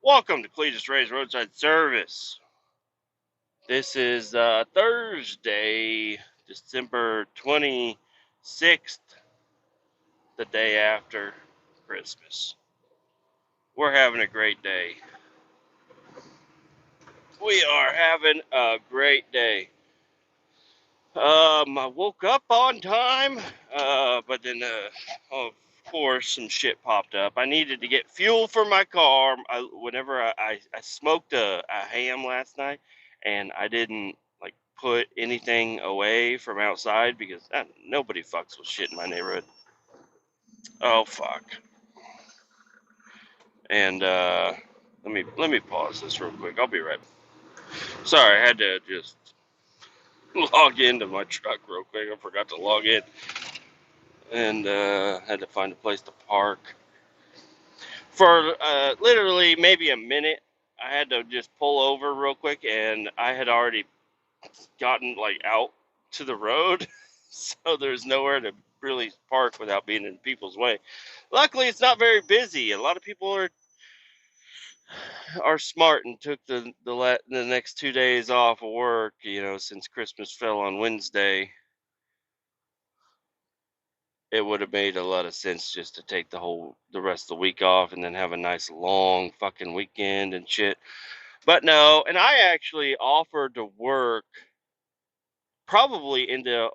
Welcome to Kletus Roadside Service. This is Thursday, December 26th, the day after Christmas. We're having a great day. We are having a great day. I woke up on time, but then, of course, some shit popped up. I needed to get fuel for my car. Whenever I smoked a ham last night, and I didn't like put anything away from outside because nobody fucks with shit in my neighborhood. Oh fuck! And let me pause this real quick. I'll be right back. Sorry, I had to just log into my truck real quick. I forgot to log in. And had to find a place to park for literally maybe a minute. I had to just pull over real quick, and I had already gotten like out to the road, so there's nowhere to really park without being in people's way. Luckily, it's not very busy. A lot of people are smart and took the next 2 days off of work. Since Christmas fell on Wednesday, it would have made a lot of sense just to take the rest of the week off and then have a nice long fucking weekend and shit. But no, and I actually offered to work probably into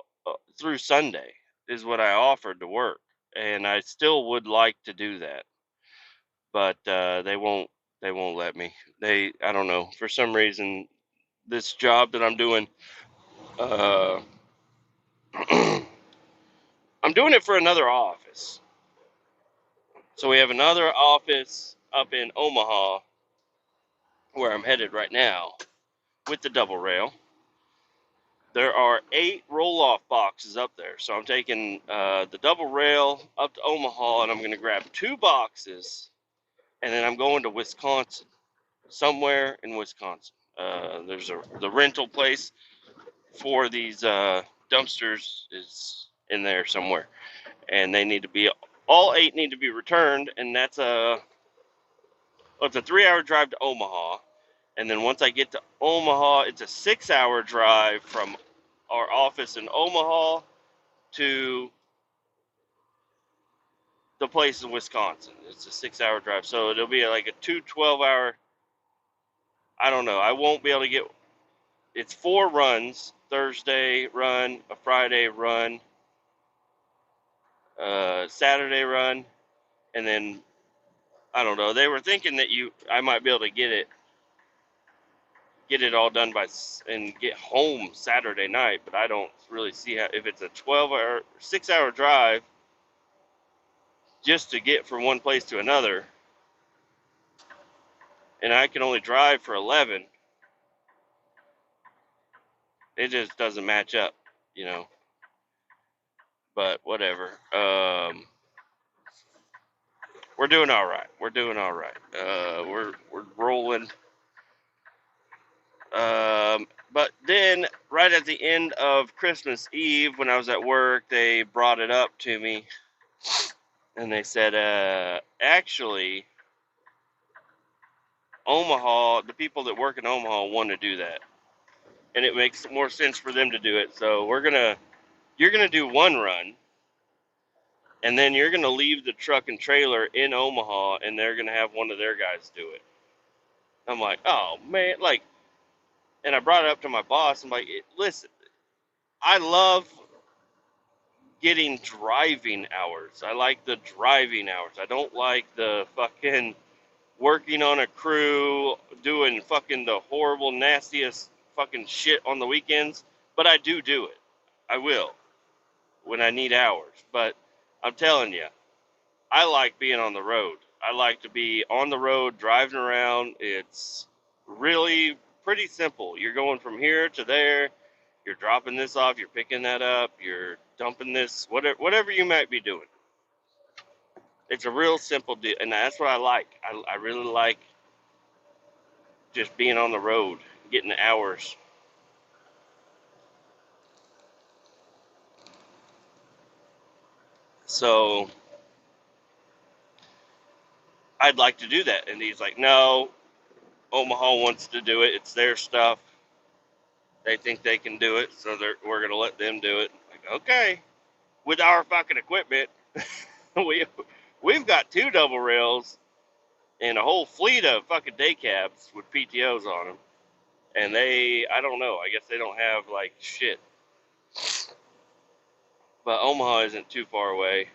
through Sunday is what I offered to work, and I still would like to do that, but they won't let me. I don't know, for some reason this job that I'm doing, uh I'm doing it for another office. So we have another office up in Omaha where I'm headed right now with the double rail. There are 8 roll-off boxes up there. So I'm taking the double rail up to Omaha, and I'm going to grab 2 boxes, and then I'm going to Wisconsin, somewhere in Wisconsin. There's the rental place for these dumpsters is in there somewhere, and all 8 need to be returned, and it's a 3-hour drive to Omaha. And then once I get to Omaha, it's a 6-hour drive from our office in Omaha to the place in Wisconsin. It's a 6-hour drive. So it'll be like a 12-hour. I don't know. I won't be able to get. It's 4 runs: Thursday run, a Friday run, Saturday run, and then I don't know. They were thinking that I might be able to get it all done and get home Saturday night, but I don't really see how, if it's a 12-hour, 6-hour drive just to get from one place to another, and I can only drive for 11. It just doesn't match up, you know. But whatever. We're doing all right. We're doing all right. We're rolling. But then, right at the end of Christmas Eve, when I was at work, they brought it up to me, and they said, actually, Omaha, the people that work in Omaha want to do that, and it makes more sense for them to do it. So you're gonna do one run, and then you're gonna leave the truck and trailer in Omaha, and they're gonna have one of their guys do it. I'm like, oh man, like, and I brought it up to my boss. I'm like, listen, I love getting driving hours. I like the driving hours. I don't like the fucking working on a crew, doing fucking the horrible, nastiest fucking shit on the weekends. But I do it. I will when I need hours. But I'm telling you, I like being on the road. I like to be on the road, driving around. It's really pretty simple. You're going from here to there. You're dropping this off. You're picking that up. You're dumping this. Whatever you might be doing. It's a real simple deal, and that's what I like. I really like just being on the road, getting the hours. So I'd like to do that. And he's like, no, Omaha wants to do it. It's their stuff. They think they can do it, so we're gonna let them do it. Like, okay, with our fucking equipment, we we've got 2 double rails and a whole fleet of fucking day cabs with PTOs on them. And I don't know. I guess they don't have like shit. But Omaha isn't too far away.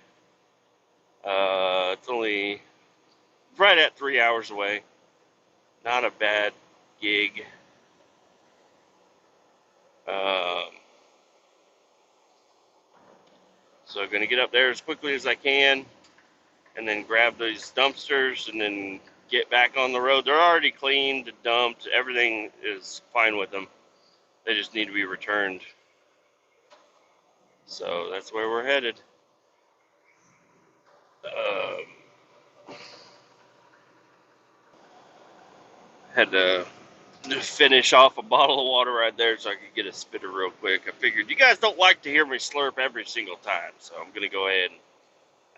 It's only right at 3 hours away. Not a bad gig. Um, so I'm gonna get up there as quickly as I can, and then grab these dumpsters, and then get back on the road. They're already cleaned, dumped. Everything is fine with them. They just need to be returned. So that's where we're headed. Um, had to finish off a bottle of water right there so I could get a spitter real quick. I figured you guys don't like to hear me slurp every single time, so I'm gonna go ahead and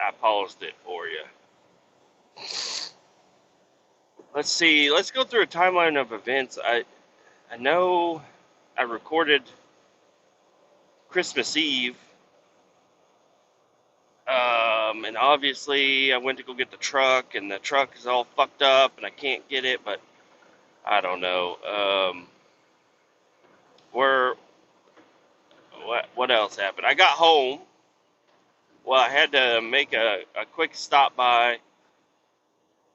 I paused it for you. Let's see. Let's go through a timeline of events. I know I recorded Christmas Eve, and obviously I went to go get the truck, and the truck is all fucked up, and I can't get it. But I don't know. Where what else happened? I got home. Well, I had to make a quick stop by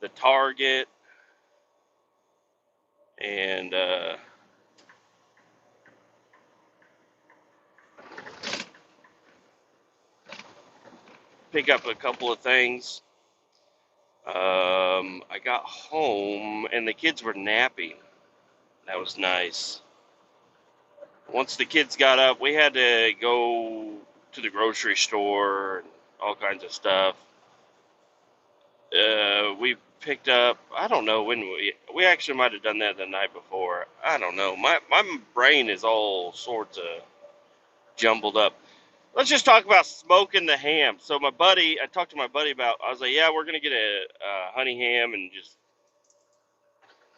the Target and pick up a couple of things. I got home and the kids were napping. That was nice. Once the kids got up, we had to go to the grocery store and all kinds of stuff. We picked up, I don't know when we actually might have done that the night before. I don't know. My brain is all sorts of jumbled up. Let's just talk about smoking the ham. So I talked to my buddy about, I was like, yeah, we're going to get a honey ham and just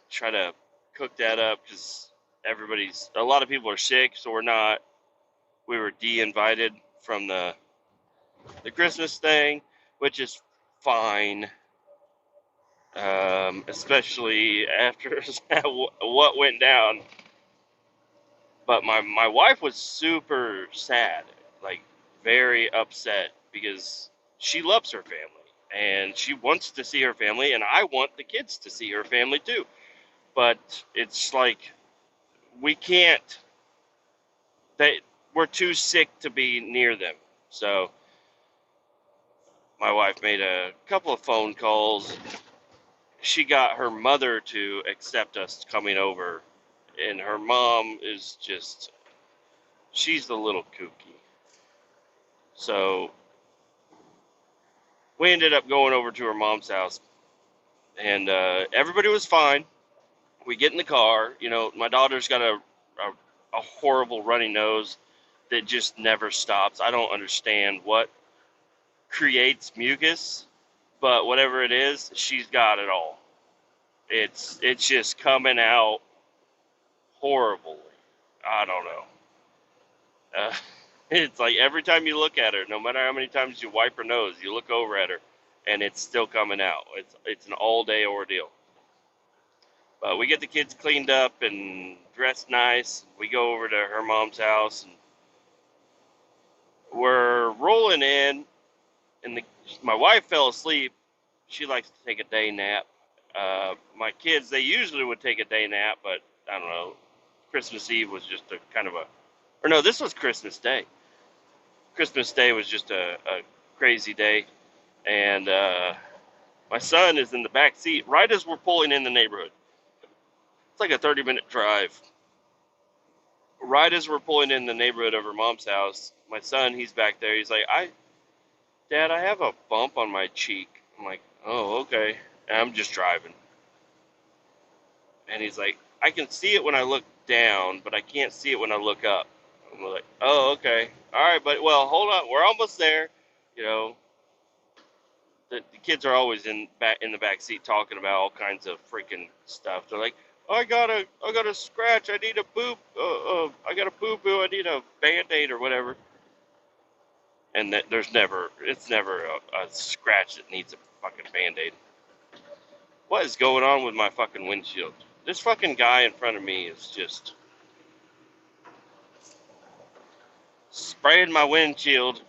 try to cook that up because a lot of people are sick, so we were de-invited from the Christmas thing, which is fine, especially after what went down. But my wife was super sad, like very upset because she loves her family and she wants to see her family, and I want the kids to see her family too. But it's like we can't. They we're too sick to be near them. So my wife made a couple of phone calls. She got her mother to accept us coming over, and her mom is just she's a little kooky. So we ended up going over to her mom's house, and everybody was fine. We get in the car. You know, my daughter's got a horrible runny nose that just never stops. I don't understand what creates mucus, but whatever it is, she's got it all. It's just coming out horribly. I don't know. Uh, it's like every time you look at her, no matter how many times you wipe her nose, you look over at her, and it's still coming out. It's an all day ordeal. But we get the kids cleaned up and dressed nice. We go over to her mom's house, and we're rolling in, and my wife fell asleep. She likes to take a day nap. My kids, they usually would take a day nap, but I don't know. Christmas Eve was just a kind of or no, this was Christmas Day. Christmas Day was just a crazy day, and my son is in the back seat right as we're pulling in the neighborhood. It's like a 30-minute drive. Right as we're pulling in the neighborhood of her mom's house, my son, he's back there. He's like, Dad, I have a bump on my cheek. I'm like, oh, okay. And I'm just driving. And he's like, I can see it when I look down, but I can't see it when I look up. I'm like, oh, okay. All right, but, well, hold on. We're almost there. You know, the kids are always in the back seat talking about all kinds of freaking stuff. They're like, I got a scratch. I need a boo. I got a boo boo. I need a band-aid or whatever. And it's never a scratch that needs a fucking band-aid. What is going on with my fucking windshield? This fucking guy in front of me is just spraying my windshield.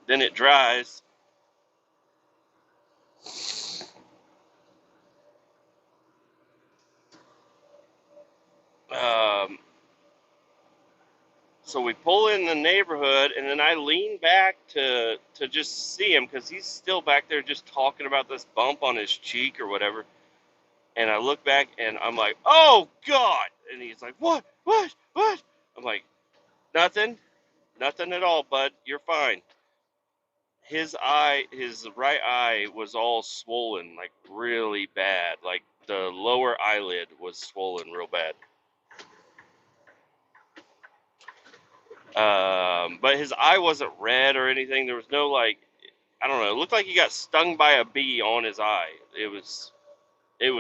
Then it dries. Um, so we pull in the neighborhood, and then I lean back to just see him because he's still back there just talking about this bump on his cheek or whatever. And I look back, and I'm like, "Oh God!" And he's like, "What? What? What?" I'm like, "Nothing, nothing at all, bud. You're fine." His right eye was all swollen, like really bad. Like the lower eyelid was swollen real bad. But his eye wasn't red or anything. There was no like, I don't know. It looked like he got stung by a bee on his eye. It was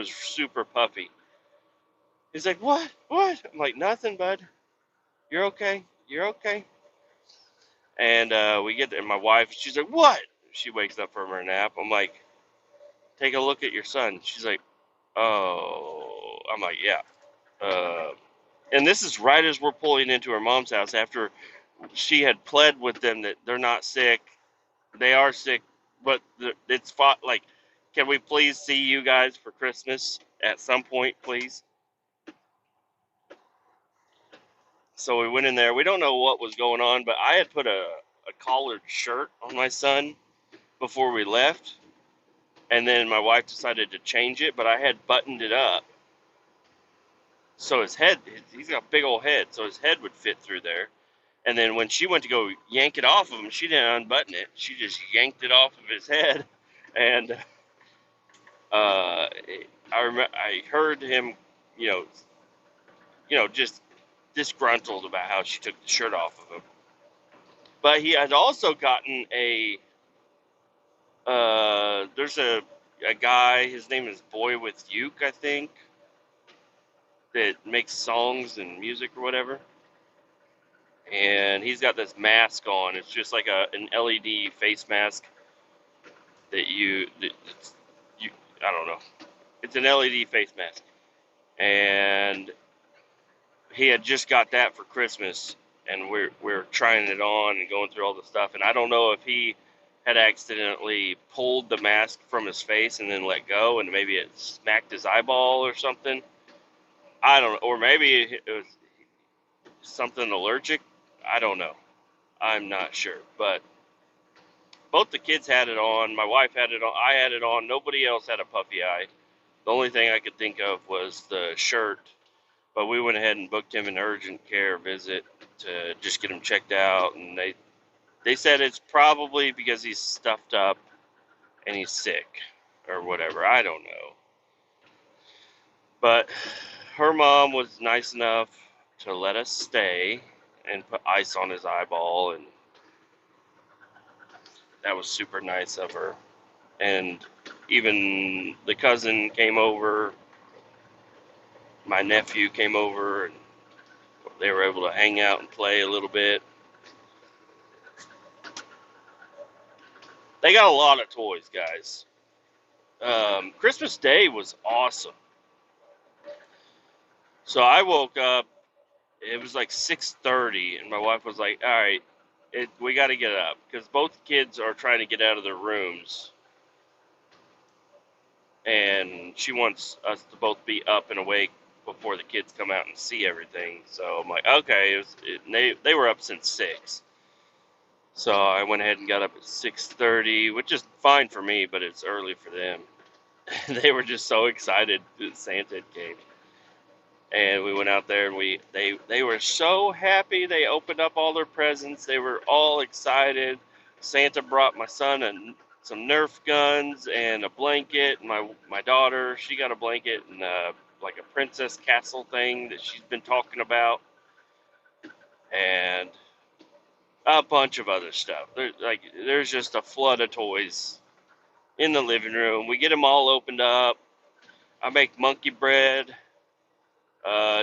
super puffy. He's like, "What? What?" I'm like, "Nothing, bud. You're okay. You're okay." And we get there. And my wife, she's like, "What?" She wakes up from her nap. I'm like, "Take a look at your son." She's like, "Oh." I'm like, "Yeah." Uh, and this is right as we're pulling into her mom's house after she had pled with them that they're not sick. They are sick, but it's fought, like, can we please see you guys for Christmas at some point, please? So we went in there. We don't know what was going on, but I had put a collared shirt on my son before we left, and then my wife decided to change it, but I had buttoned it up. So his head, he's got a big old head, so his head would fit through there. And then when she went to go yank it off of him, she didn't unbutton it. She just yanked it off of his head. And I heard him, you know, just disgruntled about how she took the shirt off of him. But he had also gotten there's a guy, his name is Boy with Uke, I think, that makes songs and music or whatever. And he's got this mask on. It's just like an LED face mask you, I don't know. It's an LED face mask. And he had just got that for Christmas, and we're trying it on and going through all the stuff. And I don't know if he had accidentally pulled the mask from his face and then let go, and maybe it smacked his eyeball or something. I don't know, or maybe it was something allergic. I don't know. I'm not sure, but both the kids had it on. My wife had it on. I had it on. Nobody else had a puffy eye. The only thing I could think of was the shirt, but we went ahead and booked him an urgent care visit to just get him checked out, and they said it's probably because he's stuffed up and he's sick or whatever. I don't know. But her mom was nice enough to let us stay and put ice on his eyeball, and that was super nice of her. And even the cousin came over, my nephew came over, and they were able to hang out and play a little bit. They got a lot of toys, guys. Christmas Day was awesome. So I woke up. It was like 6:30, and my wife was like, "All right, we got to get up because both kids are trying to get out of their rooms, and she wants us to both be up and awake before the kids come out and see everything." So I'm like, "Okay." They were up since 6, so I went ahead and got up at 6:30, which is fine for me, but it's early for them. They were just so excited that Santa came. And we went out there, and they were so happy. They opened up all their presents. They were all excited. Santa brought my son some Nerf guns and a blanket. And my daughter, she got a blanket and like a princess castle thing that she's been talking about, and a bunch of other stuff. There's just a flood of toys in the living room. We get them all opened up. I make monkey bread.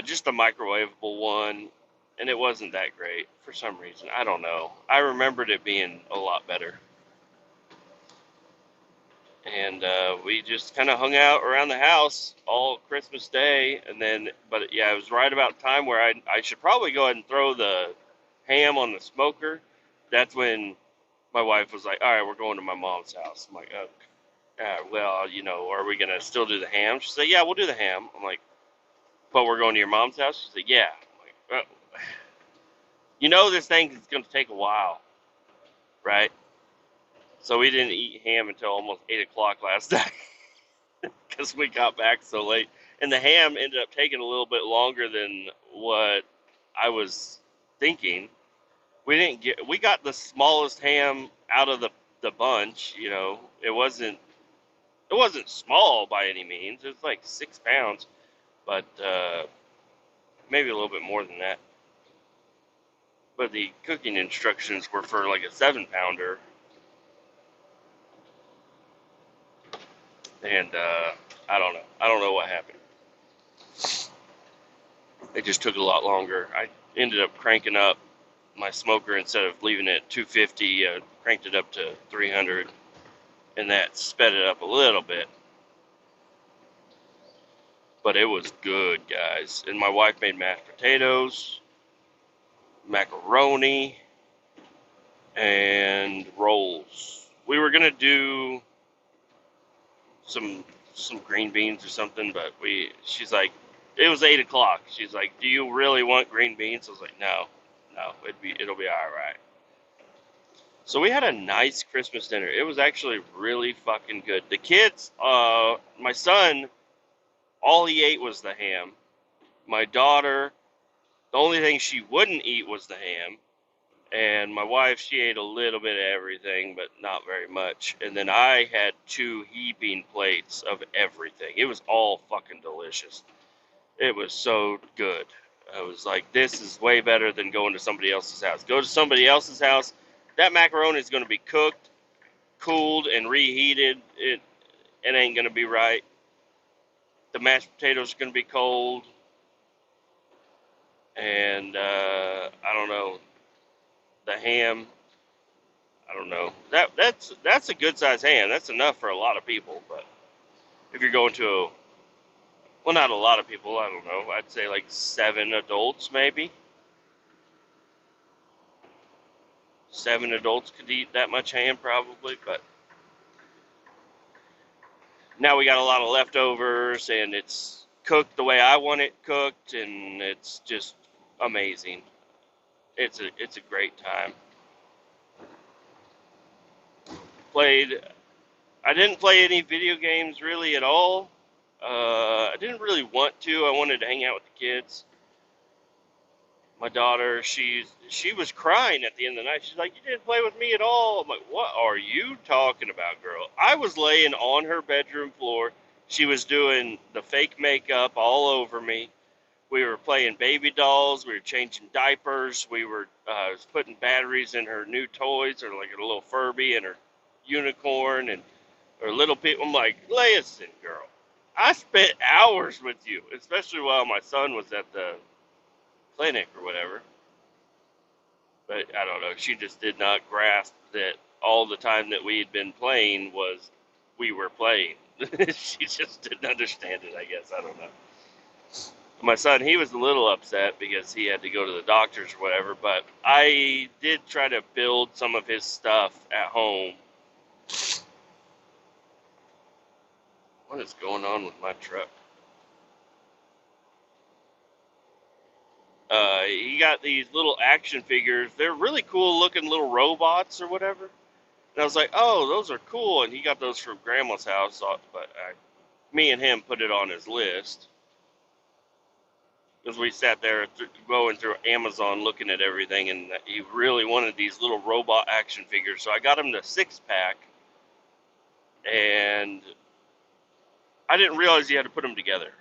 Just a microwavable one, and it wasn't that great for some reason. I don't know. I remembered it being a lot better. And we just kind of hung out around the house all Christmas Day, and then, but yeah, it was right about time where I should probably go ahead and throw the ham on the smoker. That's when my wife was like, "All right, we're going to my mom's house." I'm like, "Oh, well, are we gonna still do the ham?" She said, "Yeah, we'll do the ham." I'm like, "But we're going to your mom's house?" She said, "Yeah." I'm like, this thing is gonna take a while, right? So we didn't eat ham until almost 8 o'clock last night. Because we got back so late. And the ham ended up taking a little bit longer than what I was thinking. We got the smallest ham out of the bunch. It wasn't small by any means. It was like 6 pounds, but maybe a little bit more than that. But the cooking instructions were for like a 7 pounder, and I don't know. I don't know what happened. It just took a lot longer. I ended up cranking up my smoker. Instead of leaving it at 250, cranked it up to 300, and that sped it up a little bit. But it was good, guys. And my wife made mashed potatoes, macaroni, and rolls. We were gonna do some green beans or something, but she's like, it was 8 o'clock. She's like, "Do you really want green beans?" I was like, "No, it'll be all right." So we had a nice Christmas dinner. It was actually really fucking good. The kids, my son, all he ate was the ham. My daughter, the only thing she wouldn't eat was the ham. And my wife, she ate a little bit of everything, but not very much. And then I had 2 heaping plates of everything. It was all fucking delicious. It was so good. I was like, this is way better than going to somebody else's house. Go to somebody else's house, that macaroni is going to be cooked, cooled, and reheated. It ain't going to be right. The mashed potatoes are going to be cold. And I don't know. The ham, I don't know. That's a good size ham. That's enough for a lot of people. But if you're going to well, not a lot of people. I don't know. I'd say like 7 adults, maybe. 7 adults could eat that much ham, probably. But now we got a lot of leftovers, and it's cooked the way I want it cooked, and it's just amazing. It's a great time. Played. I didn't play any video games really at all. I didn't really want to. I wanted to hang out with the kids. My daughter, she was crying at the end of the night. She's like, "You didn't play with me at all." I'm like, "What are you talking about, girl?" I was laying on her bedroom floor. She was doing the fake makeup all over me. We were playing baby dolls. We were changing diapers. We were putting batteries in her new toys, or like a little Furby and her unicorn and her little people. I'm like, "Listen, girl, I spent hours with you, especially while my son was at the clinic or whatever." But I don't know. She just did not grasp that all the time that we had been playing was we were playing. She just didn't understand it, I guess. I don't know. My son, he was a little upset because he had to go to the doctors or whatever, but I did try to build some of his stuff at home. What is going on with my truck? He got these little action figures. They're really cool looking little robots or whatever. And I was like, "Oh, those are cool." And he got those from Grandma's house, but me and him put it on his list because we sat there going through Amazon looking at everything, and he really wanted these little robot action figures. So I got him the 6 pack, and I didn't realize you had to put them together.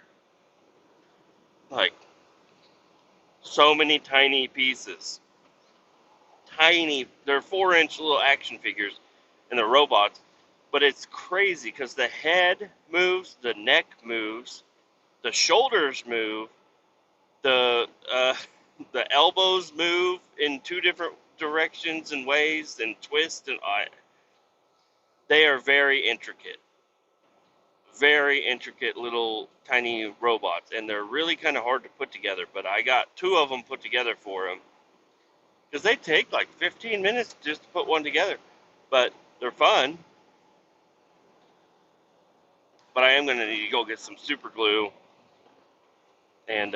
Like, so many tiny pieces. Tiny. They're 4-inch little action figures, and they're robots. But it's crazy because the head moves, the neck moves, the shoulders move, the the elbows move in two different directions and ways and twist, and they are very intricate little tiny robots, and they're really kind of hard to put together. But I got two of them put together for him because they take like 15 minutes just to put one together, but they're fun. But I am going to need to go get some super glue and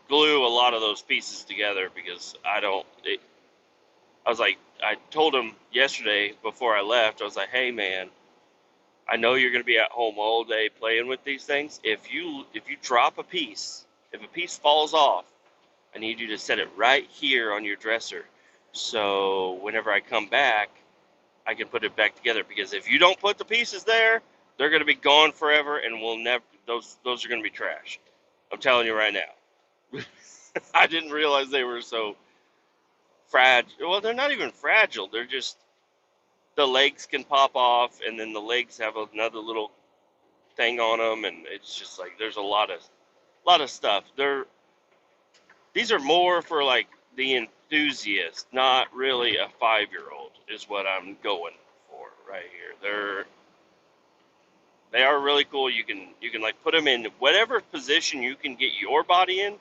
glue a lot of those pieces together because I was like, I told him yesterday before I left, I was like, hey man, I know you're going to be at home all day playing with these things. If you drop a piece, if a piece falls off, I need you to set it right here on your dresser. So whenever I come back, I can put it back together, because if you don't put the pieces there, they're going to be gone forever, and we'll never. Those are going to be trash. I'm telling you right now. I didn't realize they were so fragile. Well, they're not even fragile. They're just, the legs can pop off, and then the legs have another little thing on them, and it's just like there's a lot of stuff. These are more for like the enthusiast, not really a 5-year-old, is what I'm going for right here. They are really cool. You can like put them in whatever position you can get your body in.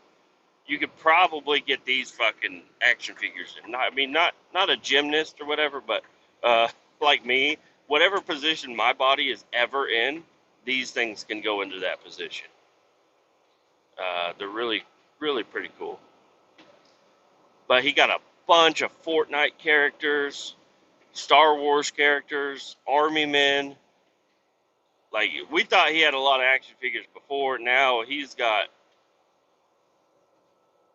You could probably get these fucking action figures in. I mean, not a gymnast or whatever, but like me, whatever position my body is ever in, these things can go into that position. They're really, really pretty cool. But he got a bunch of Fortnite characters, Star Wars characters, Army men. Like, we thought he had a lot of action figures before. Now he's got,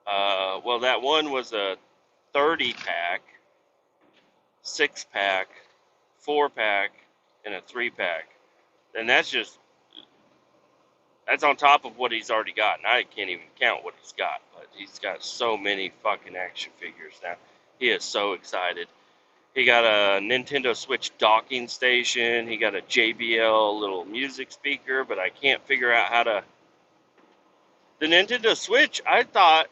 well, that one was a 30 pack, 6 pack, 4 pack, and a 3 pack. And that's on top of what he's already got. And I can't even count what he's got, but he's got so many fucking action figures now. He is so excited. He got a Nintendo Switch docking station. He got a JBL little music speaker, but I can't figure out how to. The Nintendo Switch, I thought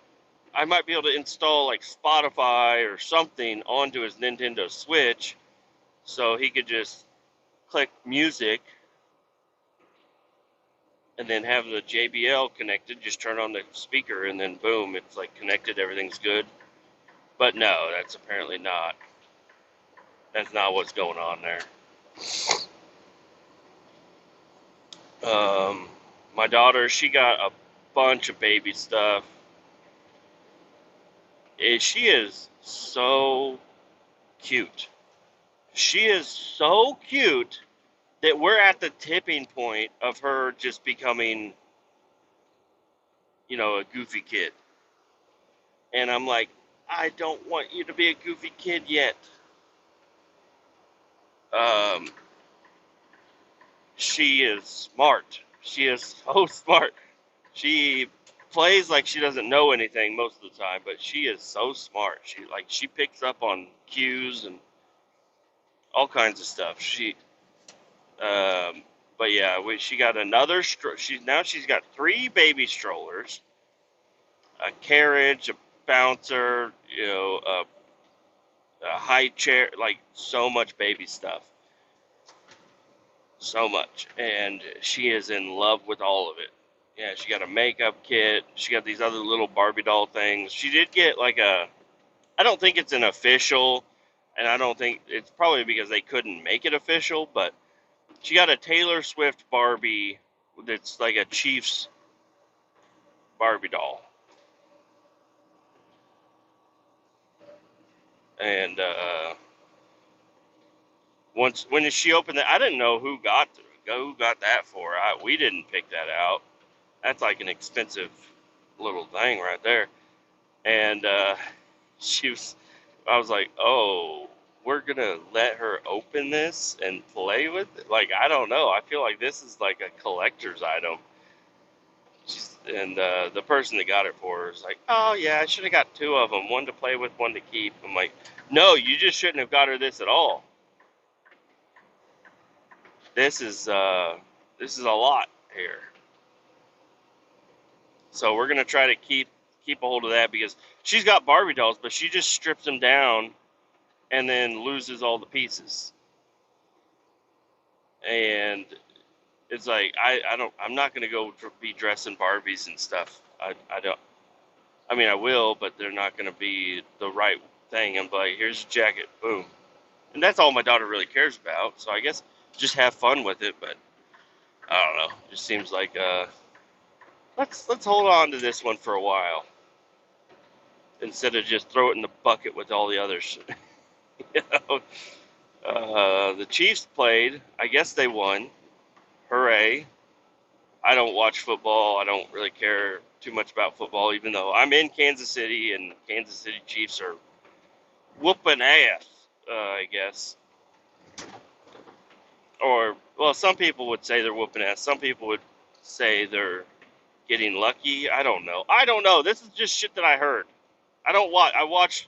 I might be able to install like Spotify or something onto his Nintendo Switch so he could just click music and then have the JBL connected, just turn on the speaker, and then boom, it's like connected, everything's good. But no, that's not what's going on there. My daughter, she got a bunch of baby stuff. She is so cute. She is so cute that we're at the tipping point of her just becoming, a goofy kid. And I'm like, I don't want you to be a goofy kid yet. Um, she is smart. She is so smart. She plays like she doesn't know anything most of the time, but she is so smart. She picks up on cues and all kinds of stuff. But yeah, she got another. She's got 3 baby strollers, a carriage, a bouncer, a high chair, like so much baby stuff. So much. And she is in love with all of it. Yeah, she got a makeup kit. She got these other little Barbie doll things. She did get like I don't think it's an official, and I don't think it's probably because they couldn't make it official, but she got a Taylor Swift Barbie that's like a Chiefs Barbie doll. And when she opened it, I didn't know who got that for. We didn't pick that out. That's like an expensive little thing right there. And I was like, oh, we're gonna let her open this and play with it. Like, I don't know. I feel like this is like a collector's item. And the person that got it for her is like, oh yeah, I should have got 2 of them, one to play with, one to keep. I'm like, no, you just shouldn't have got her this at all. This is a lot here. So we're gonna try to keep keep a hold of that because she's got Barbie dolls, but she just strips them down and then loses all the pieces. And it's like I'm not gonna go be dressing Barbies and stuff. I don't. I mean, I will, but they're not gonna be the right thing. I'm like, here's a jacket, boom, and that's all my daughter really cares about. So I guess just have fun with it. But I don't know. It just seems like let's hold on to this one for a while instead of just throw it in the bucket with all the others. you know, the Chiefs played. I guess they won. Hooray! I don't watch football. I don't really care too much about football, even though I'm in Kansas City and Kansas City Chiefs are whooping ass, I guess. Or, well, some people would say they're whooping ass. Some people would say they're getting lucky. I don't know. I don't know. This is just shit that I heard. I don't watch. I watched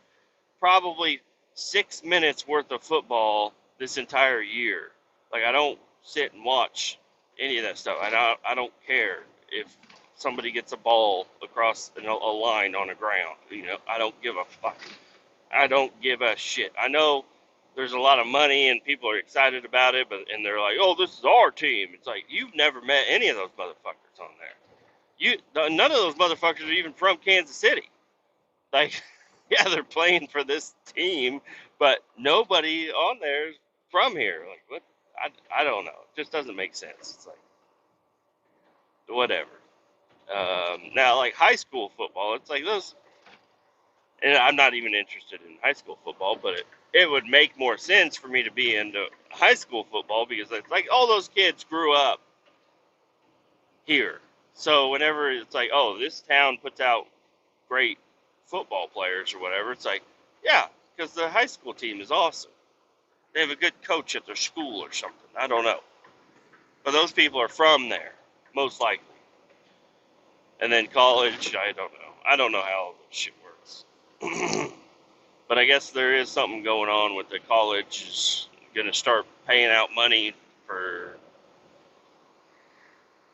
probably 6 minutes worth of football this entire year. Like, I don't sit and watch any of that stuff. I don't care if somebody gets a ball across a line on the ground. I don't give a fuck. I don't give a shit. I know there's a lot of money and people are excited about it, and they're like, "Oh, this is our team." It's like you've never met any of those motherfuckers on there. None of those motherfuckers are even from Kansas City. Like, yeah, they're playing for this team, but nobody on there is from here. Like, what? I don't know. It just doesn't make sense. It's like, whatever. Now, like high school football, it's like those, and I'm not even interested in high school football, but it would make more sense for me to be into high school football because it's like all those kids grew up here. So whenever it's like, oh, this town puts out great football players or whatever, it's like, yeah, because the high school team is awesome. They have a good coach at their school or something. I don't know. But those people are from there, most likely. And then college, I don't know. I don't know how all this shit works. But I guess there is something going on with the college is going to start paying out money for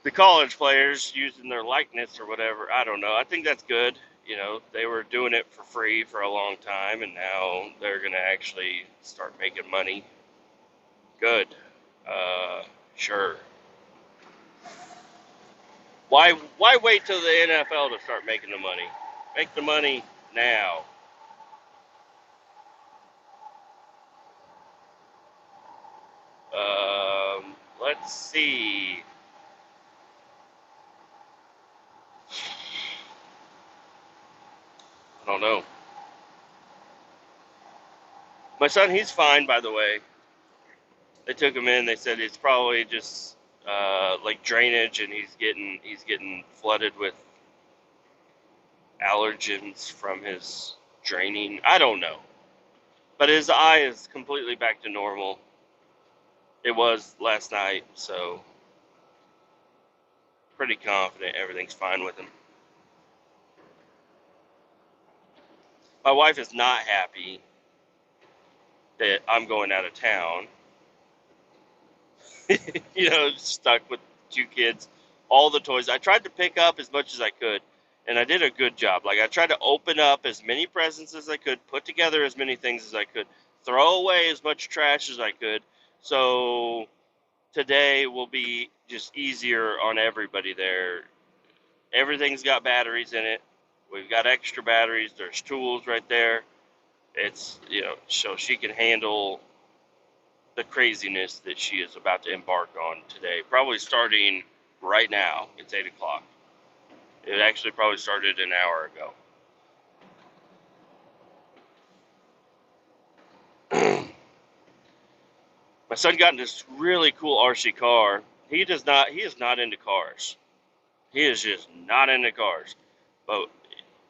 the college players using their likeness or whatever. I don't know. I think that's good. They were doing it for free for a long time, and now they're going to actually start making money. Good. Sure. Why wait till the NFL to start making the money? Make the money now. Let's see. I don't know. My son, he's fine, by the way. They took him in. They said it's probably just like drainage, and he's getting flooded with allergens from his draining. I don't know, but his eye is completely back to normal. It was last night, so pretty confident everything's fine with him. My wife is not happy that I'm going out of town. Stuck with 2 kids, all the toys. I tried to pick up as much as I could, and I did a good job. Like, I tried to open up as many presents as I could, put together as many things as I could, throw away as much trash as I could. So today will be just easier on everybody there. Everything's got batteries in it. We've got extra batteries. There's tools right there. It's, so she can handle the craziness that she is about to embark on today. Probably starting right now. It's 8 o'clock. It actually probably started an hour ago. My son got in this really cool RC car. He is not into cars. He is just not into cars. But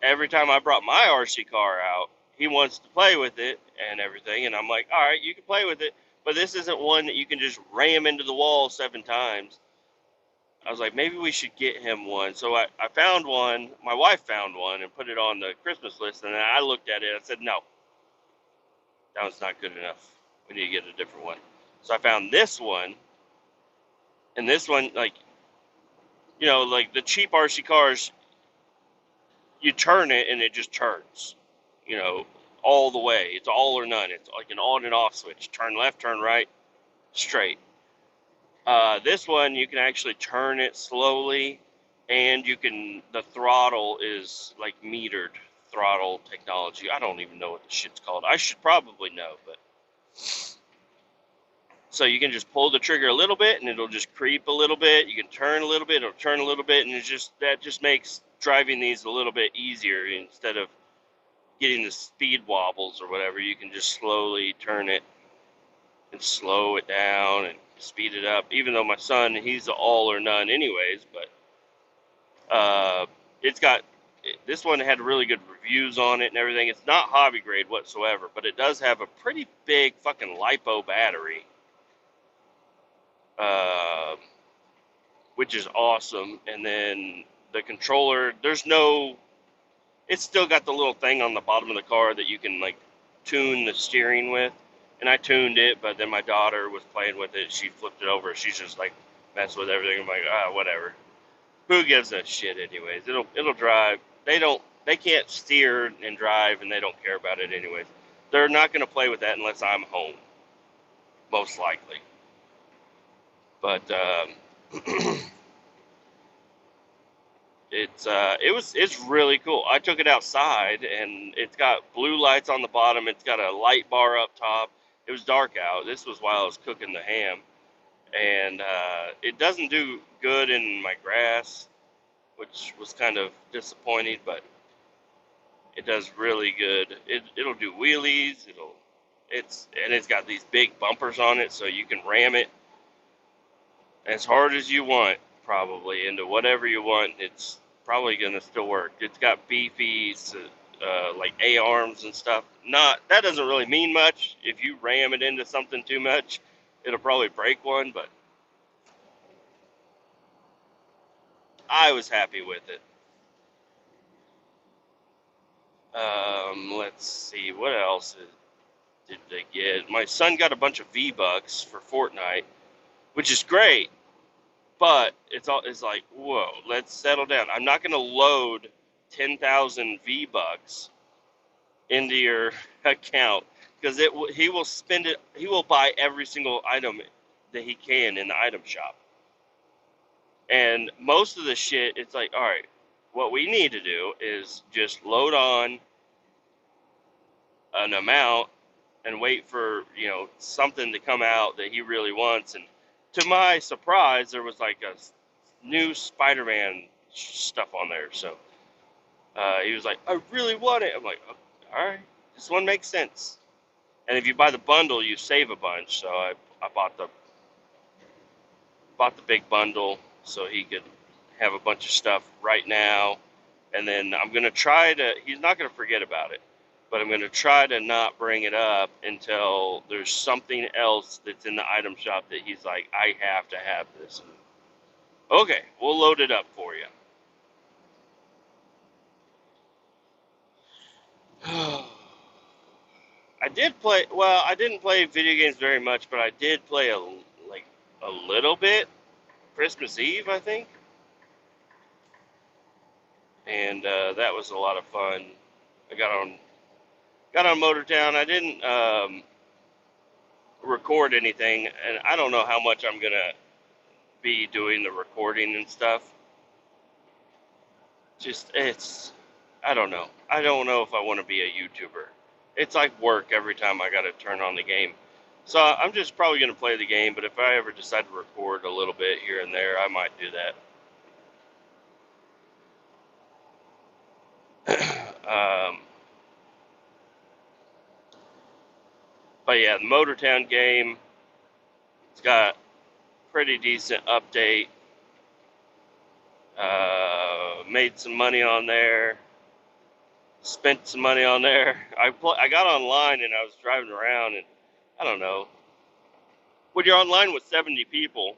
every time I brought my RC car out, he wants to play with it and everything. And I'm like, all right, you can play with it, but this isn't one that you can just ram into the wall 7 times. I was like, maybe we should get him one. So I found one. My wife found one and put it on the Christmas list. And then I looked at it. I said, no, that one's not good enough. We need to get a different one. So I found this one. And this one, like the cheap RC cars, you turn it and it just turns, all the way. It's all or none. It's like an on and off switch. Turn left, turn right, straight. This one, you can actually turn it slowly, and the throttle is like metered throttle technology. I don't even know what the shit's called. I should probably know, but so you can just pull the trigger a little bit and it'll just creep a little bit. You can turn a little bit, it'll turn a little bit, and that just makes driving these a little bit easier. Instead of getting the speed wobbles or whatever, you can just slowly turn it and slow it down and speed it up. Even though my son, he's all or none anyways, but it's got, this one had really good reviews on it and everything. It's not hobby grade whatsoever, but it does have a pretty big fucking lipo battery, uh, which is awesome. And then the controller, it's still got the little thing on the bottom of the car that you can like tune the steering with. And I tuned it, but then my daughter was playing with it. She flipped it over. She's just like messing with everything. I'm like, whatever. Who gives a shit anyways? It'll drive. They can't steer and drive, and they don't care about it anyways. They're not going to play with that unless I'm home, most likely. But it's really cool. I took it outside, and it's got blue lights on the bottom. It's got a light bar up top. It was dark out. This was while I was cooking the ham, and it doesn't do good in my grass, which was kind of disappointing, but it does really good. It'll do wheelies. It's got these big bumpers on it, so you can ram it as hard as you want, probably into whatever you want. It's probably gonna still work. It's got beefy, like A arms and stuff. That doesn't really mean much. If you ram it into something too much, it'll probably break one. But I was happy with it. Let's see, what else did they get? My son got a bunch of V-Bucks for Fortnite, which is great, but it's like, whoa, let's settle down. I'm not going to load 10,000 V-Bucks into your account, because he will spend it. He will buy every single item that he can in the item shop. And most of the shit, it's like, all right, what we need to do is just load on an amount and wait for, something to come out that he really wants. And to my surprise, there was like a new Spider-Man stuff on there. So he was like, I really want it. I'm like, oh, all right, this one makes sense. And if you buy the bundle, you save a bunch. So I bought the big bundle so he could have a bunch of stuff right now. And then I'm going to he's not going to forget about it, but I'm going to try to not bring it up until there's something else that's in the item shop that he's like, I have to have this. Okay, we'll load it up for you. I didn't play video games very much, but I did play a little bit. Christmas Eve, I think. And that was a lot of fun. I got on Motortown. I didn't record anything, and I don't know how much I'm gonna be doing the recording and stuff. I don't know. I don't know if I want to be a YouTuber. It's like work every time I gotta turn on the game. So I'm just probably gonna play the game, but if I ever decide to record a little bit here and there, I might do that. But yeah, the Motortown game, it's got pretty decent update. Made some money on there. Spent some money on there. I got online and I was driving around, and I don't know. When you're online with 70 people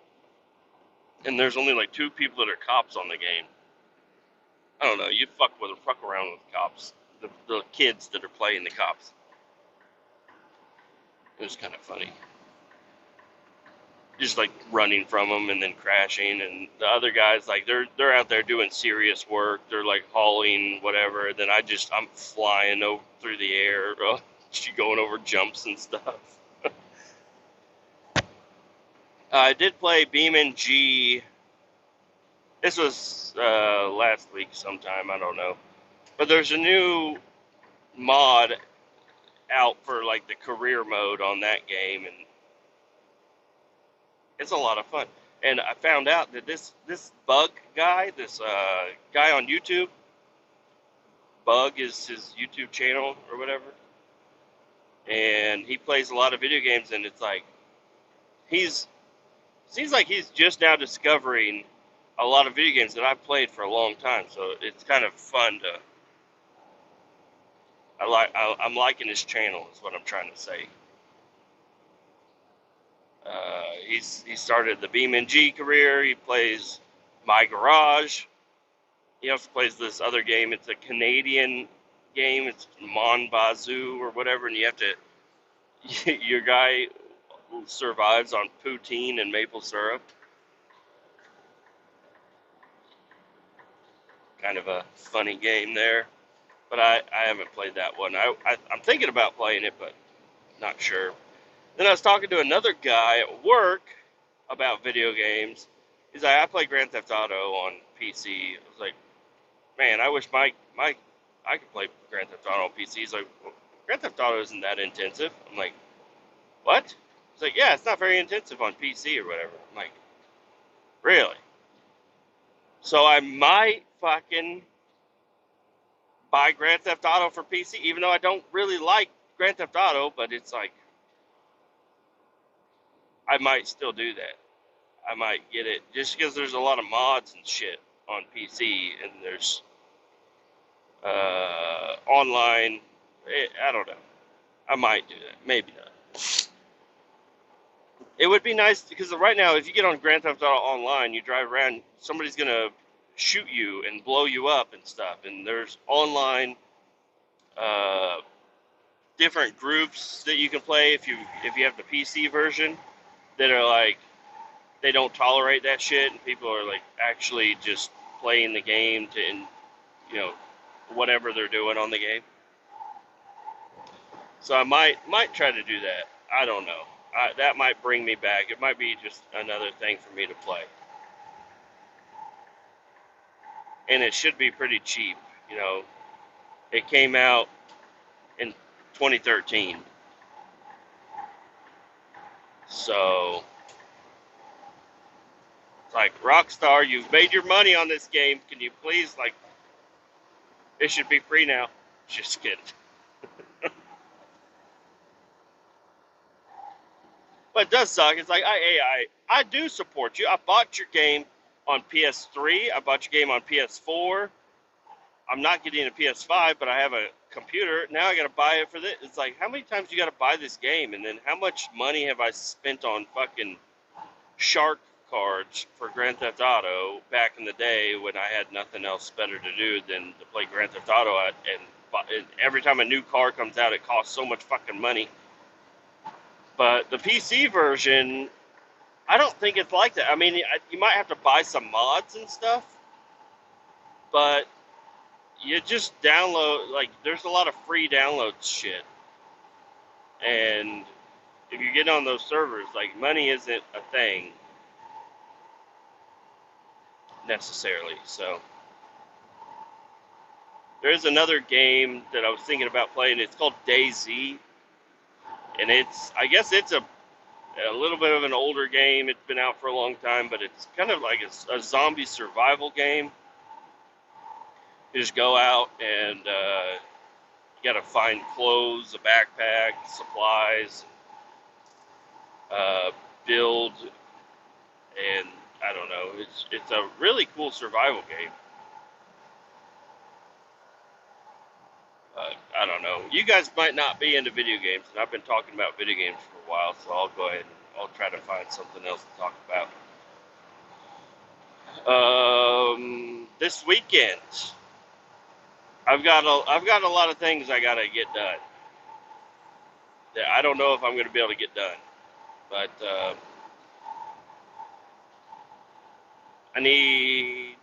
and there's only like 2 people that are cops on the game, I don't know. You fuck around with cops. The kids that are playing the cops. It was kind of funny. just like running from them and then crashing, and the other guys like they're out there doing serious work. They're like hauling whatever. Then I'm flying over through the air, going over jumps and stuff. I did play Beam G. This was last week sometime. I don't know, but there's a new mod out for like the career mode on that game, and it's a lot of fun. And I found out that this Bug guy, this guy on YouTube, Bug is his YouTube channel or whatever, and he plays a lot of video games. And it's like he's seems like he's just now discovering a lot of video games that I've played for a long time. So it's kind of fun to. I'm liking his channel. Is what I'm trying to say. He started the BeamNG career. He plays My Garage. He also plays this other game. It's a Canadian game. It's Mon Bazoo or whatever, and you have to. Your guy survives on poutine and maple syrup. Kind of a funny game there, but I haven't played that one. I'm thinking about playing it, but not sure. Then I was talking to another guy at work about video games. He's like, I play Grand Theft Auto on PC. I was like, man, I wish I could play Grand Theft Auto on PC. He's like, well, Grand Theft Auto isn't that intensive. I'm like, what? He's like, yeah, it's not very intensive on PC or whatever. I'm like, really? So I might fucking buy Grand Theft Auto for PC, even though I don't really like Grand Theft Auto, but it's like, I might still do that. I might get it just because there's a lot of mods and shit on PC, and there's online. I don't know. I might do that. Maybe not. It would be nice because right now, if you get on Grand Theft Auto Online, you drive around, somebody's gonna shoot you and blow you up and stuff. And there's online different groups that you can play if you have the PC version that are like they don't tolerate that shit, and people are like actually just playing the game to, you know, whatever they're doing on the game. So I might try to do that. I don't know. That might bring me back. It might be just another thing for me to play. And it should be pretty cheap. You know, it came out in 2013. So, it's like, Rockstar, you've made your money on this game. Can you please, like, it should be free now. Just kidding. But it does suck. It's like, I do support you. I bought your game on PS3. I bought your game on PS4. I'm not getting a PS5, but I have a computer. Now I got to buy it for this. It's like, how many times you got to buy this game? And then how much money have I spent on fucking shark cards for Grand Theft Auto back in the day when I had nothing else better to do than to play Grand Theft Auto? And every time a new car comes out, it costs so much fucking money. But the PC version, I don't think it's like that. I mean, you might have to buy some mods and stuff, but you just download, like, there's a lot of free download shit. And if you get on those servers, like, money isn't a thing necessarily. So there's another game that I was thinking about playing. It's called DayZ. And I guess it's a little bit of an older game. It's been out for a long time, but it's kind of like a zombie survival game. You just go out and you got to find clothes, a backpack, supplies, build, and I don't know. It's a really cool survival game. I don't know. You guys might not be into video games, and I've been talking about video games for a while, so I'll go ahead and I'll try to find something else to talk about. This weekend, I've got a lot of things I gotta get done. That I don't know if I'm gonna be able to get done, but I need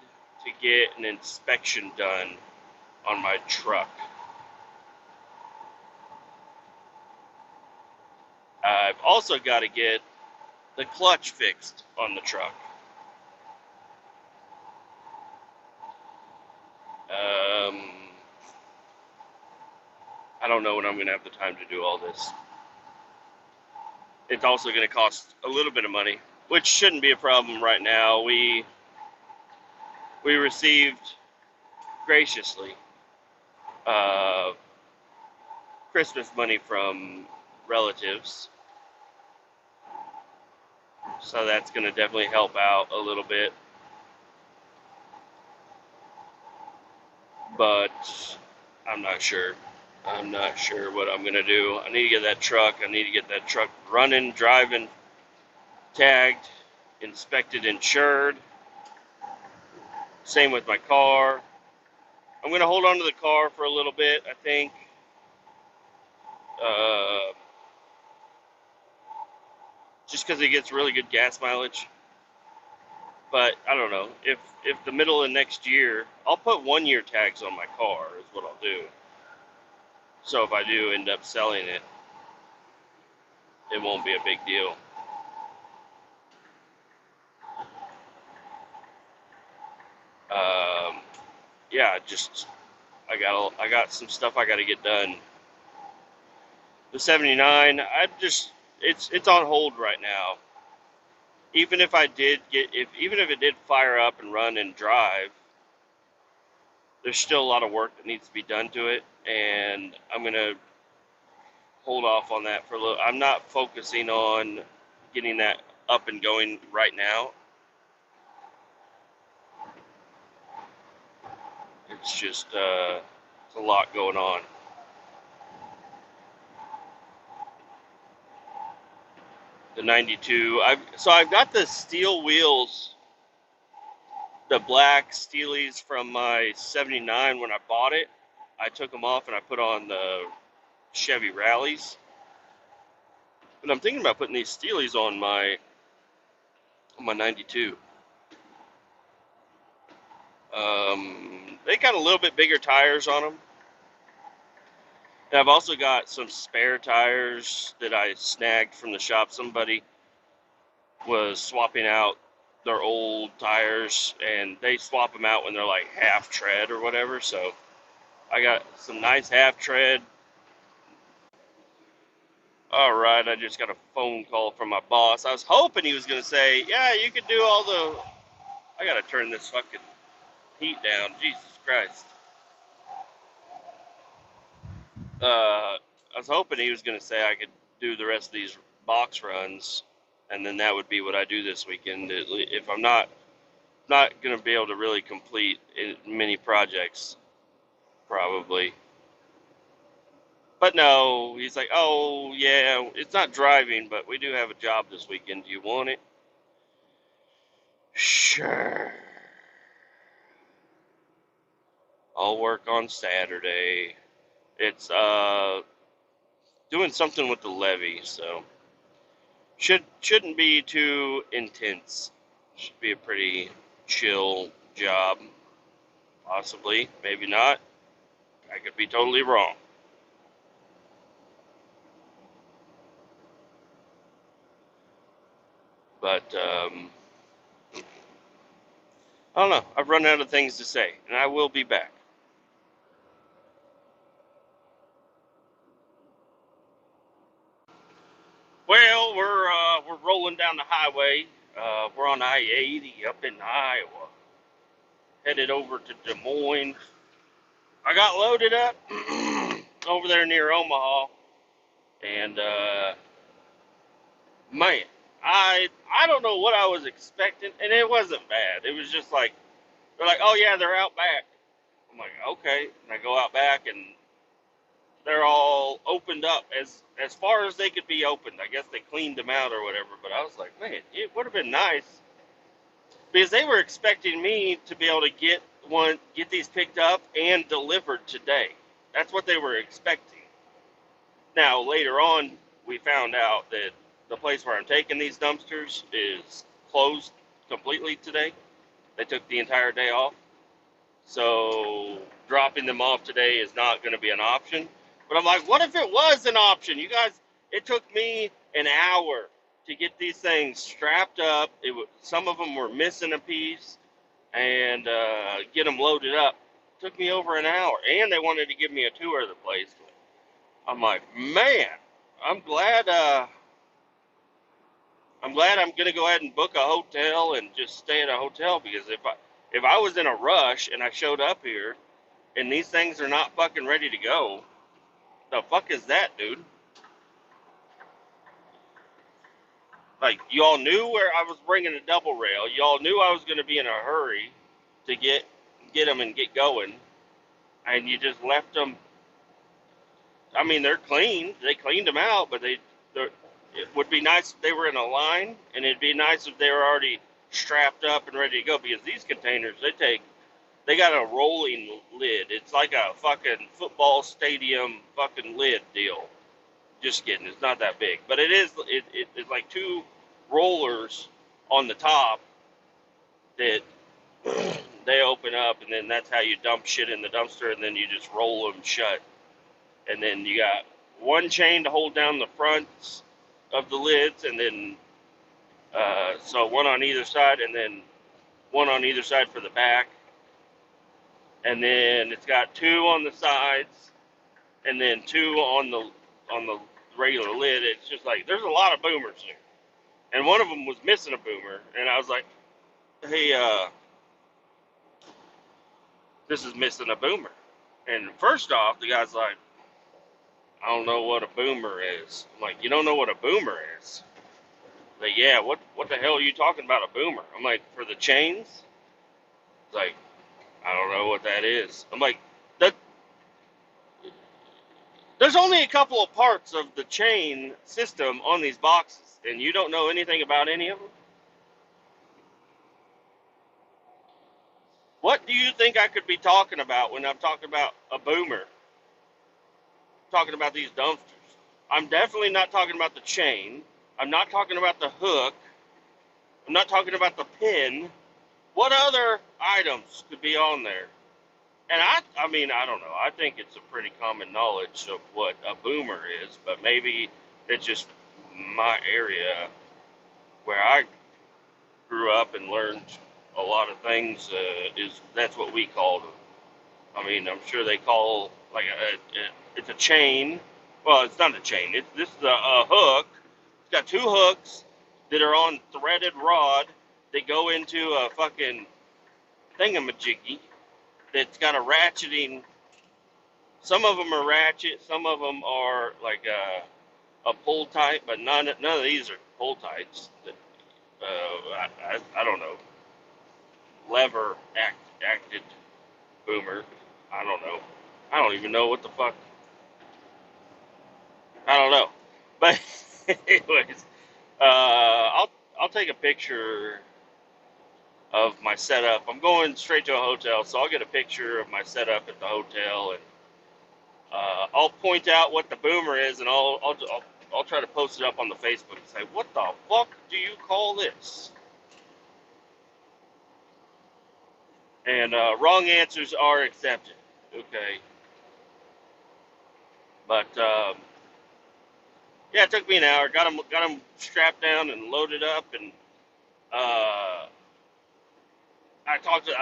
to get an inspection done on my truck. I've also got to get the clutch fixed on the truck. Um, I don't know when I'm going to have the time to do all this. It's also going to cost a little bit of money, which shouldn't be a problem right now. We received graciously uh, Christmas money from relatives, so that's going to definitely help out a little bit. But I'm not sure. I'm not sure what I'm going to do. I need to get that truck. I need to get that truck running, driving, tagged, inspected, insured. Same with my car. I'm going to hold on to the car for a little bit, I think. Uh, just because it gets really good gas mileage. But I don't know. If the middle of next year, I'll put 1 year tags on my car is what I'll do. So if I do end up selling it, it won't be a big deal. Um, yeah, just I got some stuff I got to get done. The 79, it's on hold right now. Even if I did even if it did fire up and run and drive, there's still a lot of work that needs to be done to it, and I'm gonna hold off on that for a little. I'm not focusing on getting that up and going right now. It's just it's a lot going on. The 92. I've got the steel wheels, the black steelies from my 79 when I bought it. I took them off and I put on the Chevy Rallies. But I'm thinking about putting these steelies on my 92. They got a little bit bigger tires on them. And I've also got some spare tires that I snagged from the shop. Somebody was swapping out their old tires, and they swap them out when they're like half tread or whatever. So I got some nice half tread. All right, I just got a phone call from my boss. I was hoping he was going to say, yeah, you could do all the... I got to turn this fucking heat down. Jesus Christ. I was hoping he was going to say I could do the rest of these box runs, and then that would be what I do this weekend. If I'm not going to be able to really complete many projects, probably. But no, he's like, oh, yeah, it's not driving, but we do have a job this weekend. Do you want it? Sure. I'll work on Saturday. It's doing something with the levee, so shouldn't be too intense. Should be a pretty chill job. Possibly, maybe not. I could be totally wrong. But I don't know. I've run out of things to say, and I will be back. Well, we're rolling down the highway. We're on I-80 up in Iowa, headed over to Des Moines. I got loaded up over there near Omaha, and man, I don't know what I was expecting, and it wasn't bad. It was just like they're like, oh yeah, they're out back. I'm like, okay, and I go out back, and they're all opened up as far as they could be opened. I guess they cleaned them out or whatever. But I was like, man, it would have been nice because they were expecting me to be able to get these picked up and delivered today. That's what they were expecting. Now later on, we found out that the place where I'm taking these dumpsters is closed completely today. They took the entire day off. So dropping them off today is not going to be an option. But I'm like, what if it was an option? You guys, it took me an hour to get these things strapped up. Some of them were missing a piece and get them loaded up. It took me over an hour. And they wanted to give me a tour of the place. I'm like, man, I'm glad. I'm glad I'm gonna go ahead and book a hotel and just stay at a hotel, because if I was in a rush and I showed up here and these things are not fucking ready to go, the fuck is that, dude? Like, y'all knew where I was bringing a double rail. Y'all knew I was gonna be in a hurry to get them and get going, and you just left them. I mean, they're clean. They cleaned them out, but it would be nice if they were in a line, and it'd be nice if they were already strapped up and ready to go, because these containers, they got a rolling lid. It's like a fucking football stadium fucking lid deal. Just kidding. It's not that big, but it's like two rollers on the top that they open up, and then that's how you dump shit in the dumpster, and then you just roll them shut. And then you got one chain to hold down the fronts of the lids, and then so one on either side, and then one on either side for the back, and then it's got two on the sides, and then two on the regular lid. It's just like, there's a lot of boomers here, and one of them was missing a boomer, and I was like, hey, this is missing a boomer. And first off, the guy's like, I don't know what a boomer is. I'm like, you don't know what a boomer is? Like, yeah, what the hell are you talking about, a boomer? I'm like, for the chains? It's like, I don't know what that is. I'm like, that there's only a couple of parts of the chain system on these boxes, and you don't know anything about any of them? What do you think I could be talking about when I'm talking about a boomer? Talking about these dumpsters. I'm definitely not talking about the chain. I'm not talking about the hook. I'm not talking about the pin. What other items could be on there? And I mean, I don't know. I think it's a pretty common knowledge of what a boomer is, but maybe it's just my area where I grew up and learned a lot of things. That's what we call them. I mean, I'm sure they call like it's a chain. Well, it's not a chain. This is a hook. It's got two hooks that are on threaded rod. They go into a fucking thingamajiggy that's got a ratcheting. Some of them are ratchet. Some of them are like a pull type, but none of these are pull types. I don't know. Lever acted boomer. I don't know. I don't even know what the fuck. I don't know. But anyways, I'll take a picture of my setup. I'm going straight to a hotel, so I'll get a picture of my setup at the hotel, and I'll point out what the boomer is, and I'll try to post it up on the Facebook and say, what the fuck do you call this? And wrong answers are accepted. Okay. But yeah, it took me an hour. Got them strapped down and loaded up, and I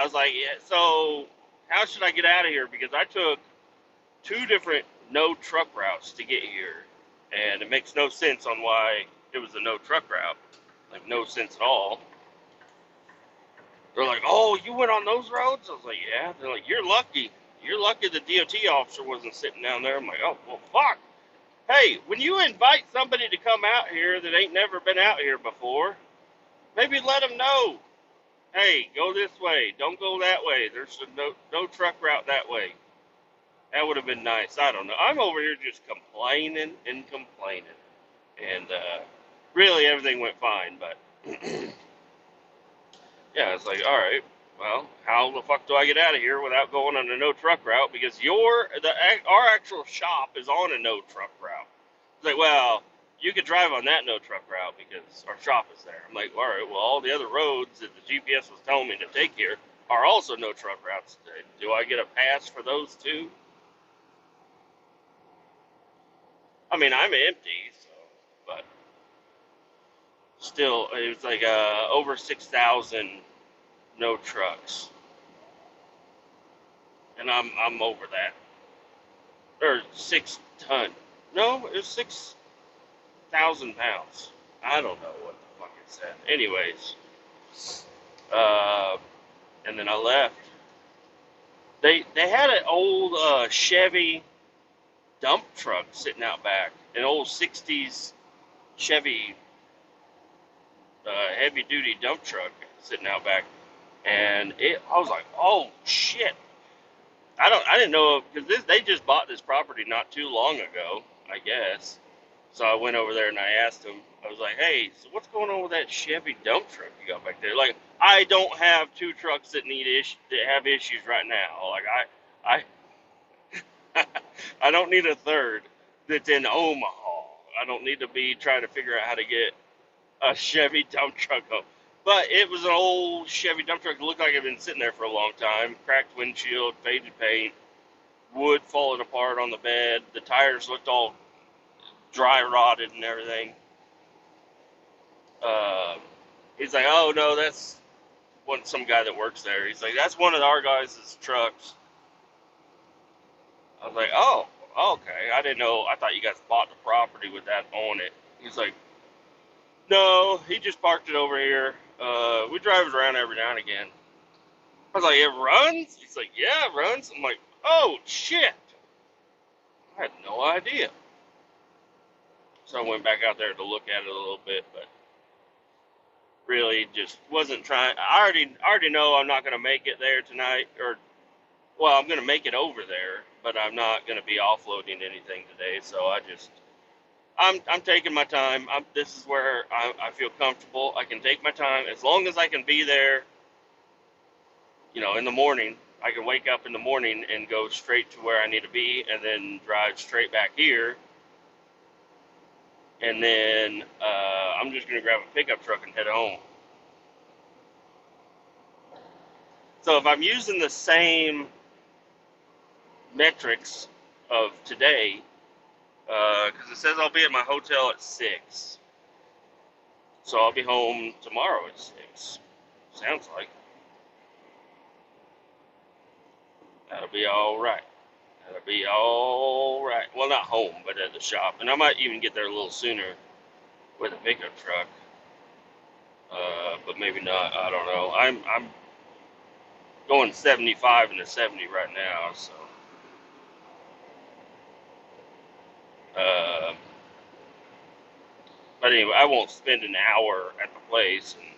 was like, yeah, so how should I get out of here? Because I took two different no truck routes to get here, and it makes no sense on why it was a no truck route. Like, no sense at all. They're like, oh, you went on those roads? I was like, yeah. They're like, you're lucky. You're lucky the DOT officer wasn't sitting down there. I'm like, oh, well, fuck. Hey, when you invite somebody to come out here that ain't never been out here before, maybe let them know. Hey, go this way. Don't go that way. There's no truck route that way. That would have been nice. I don't know. I'm over here just complaining and complaining. And really everything went fine. But yeah, it's like, all right, well, how the fuck do I get out of here without going on a no truck route? Because our actual shop is on a no truck route. It's like, well, you could drive on that no truck route because our shop is there. I'm like, all right, well, all the other roads that the GPS was telling me to take here are also no truck routes today. Do I get a pass for those too? I mean, I'm empty, so, but still, it was like over 6,000 no trucks, and I'm over that. Or 6 ton. No, it was 6,000 pounds. I don't know what the fuck it said. Anyways, uh, and then I left. They had an old Chevy dump truck sitting out back, an old '60s Chevy heavy duty dump truck sitting out back, and I was like, oh shit! I didn't know because they just bought this property not too long ago, I guess. So I went over there and I asked them. I was like, hey, so what's going on with that Chevy dump truck you got back there? Like, I don't have two trucks that that have issues right now. Like I I don't need a third that's in Omaha. I don't need to be trying to figure out how to get a Chevy dump truck home. But it was an old Chevy dump truck. It looked like it had been sitting there for a long time. Cracked windshield, faded paint, wood falling apart on the bed. The tires looked all dry rotted and everything. Uh, he's like, oh no, that's some guy that works there. He's like, that's one of our guys' trucks. I was like, oh, okay. I didn't know. I thought you guys bought the property with that on it. He's like, no, he just parked it over here. We drive it around every now and again. I was like, it runs? He's like, yeah, it runs. I'm like, oh shit. I had no idea. So I went back out there to look at it a little bit, but really just wasn't trying. I already know I'm not going to make it there tonight, or well, I'm going to make it over there, but I'm not going to be offloading anything today. So I'm taking my time. This is where I feel comfortable. I can take my time as long as I can be there. You know, in the morning, I can wake up in the morning and go straight to where I need to be, and then drive straight back here. And then I'm just going to grab a pickup truck and head home. So if I'm using the same metrics of today, because it says I'll be at my hotel at 6, so I'll be home tomorrow at 6. Sounds like that'll be all right. That'll be all right. Well, not home, but at the shop, and I might even get there a little sooner with a pickup truck. But maybe not. I don't know. I'm going 75 into 70 right now, so. But anyway, I won't spend an hour at the place, and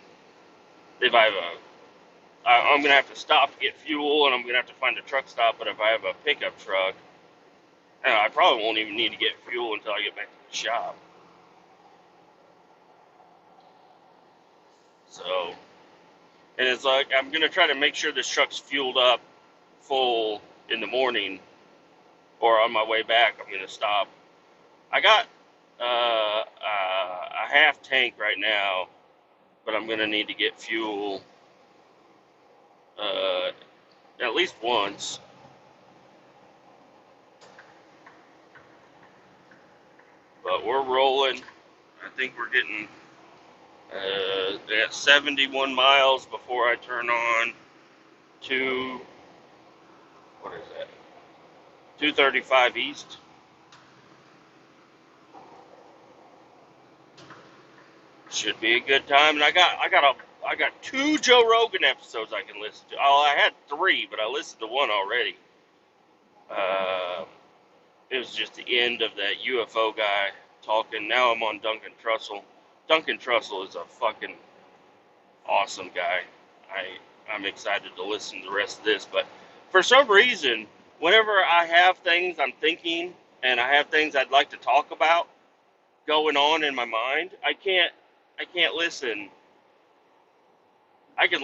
if I'm gonna have to stop to get fuel, and I'm gonna have to find a truck stop. But if I have a pickup truck, I probably won't even need to get fuel until I get back to the shop. So, and it's like I'm gonna try to make sure this truck's fueled up full in the morning, or on my way back, I'm gonna stop. I got a half tank right now, but I'm gonna need to get fuel at least once. But we're rolling. I think we're getting at 71 miles before I turn on to, what is that? 235 East. Should be a good time. And I got 2 Joe Rogan episodes I can listen to. Oh, I had 3, but I listened to 1 already. It was just the end of that UFO guy talking. Now I'm on Duncan Trussell. Duncan Trussell is a fucking awesome guy. I'm excited to listen to the rest of this. But for some reason, whenever I have things I'm thinking and I have things I'd like to talk about going on in my mind, I can't listen. I can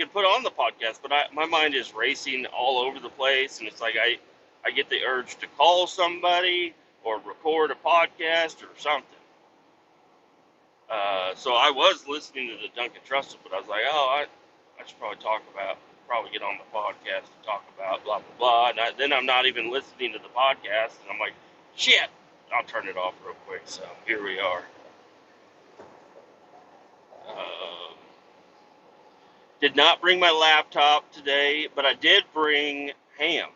put on the podcast, but my mind is racing all over the place, and it's like I get the urge to call somebody or record a podcast or something. So I was listening to the Duncan Trussell, but I was like, oh, I should probably get on the podcast and talk about blah, blah, blah. And then I'm not even listening to the podcast, and I'm like, shit, I'll turn it off real quick. So here we are. Um, did not bring my laptop today, but I did bring ham.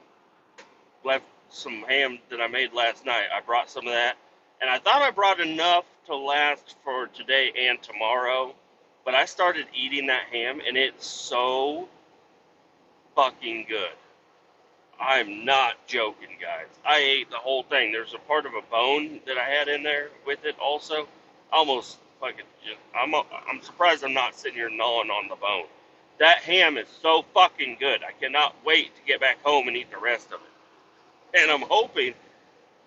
Left some ham that I made last night. I brought some of that, and I thought I brought enough to last for today and tomorrow, but I started eating that ham, and it's so fucking good. I'm not joking, guys. I ate the whole thing. There's a part of a bone that I had in there with it also. Almost fucking I'm surprised I'm not sitting here gnawing on the bone. That ham is so fucking good. I cannot wait to get back home and eat the rest of it. And I'm hoping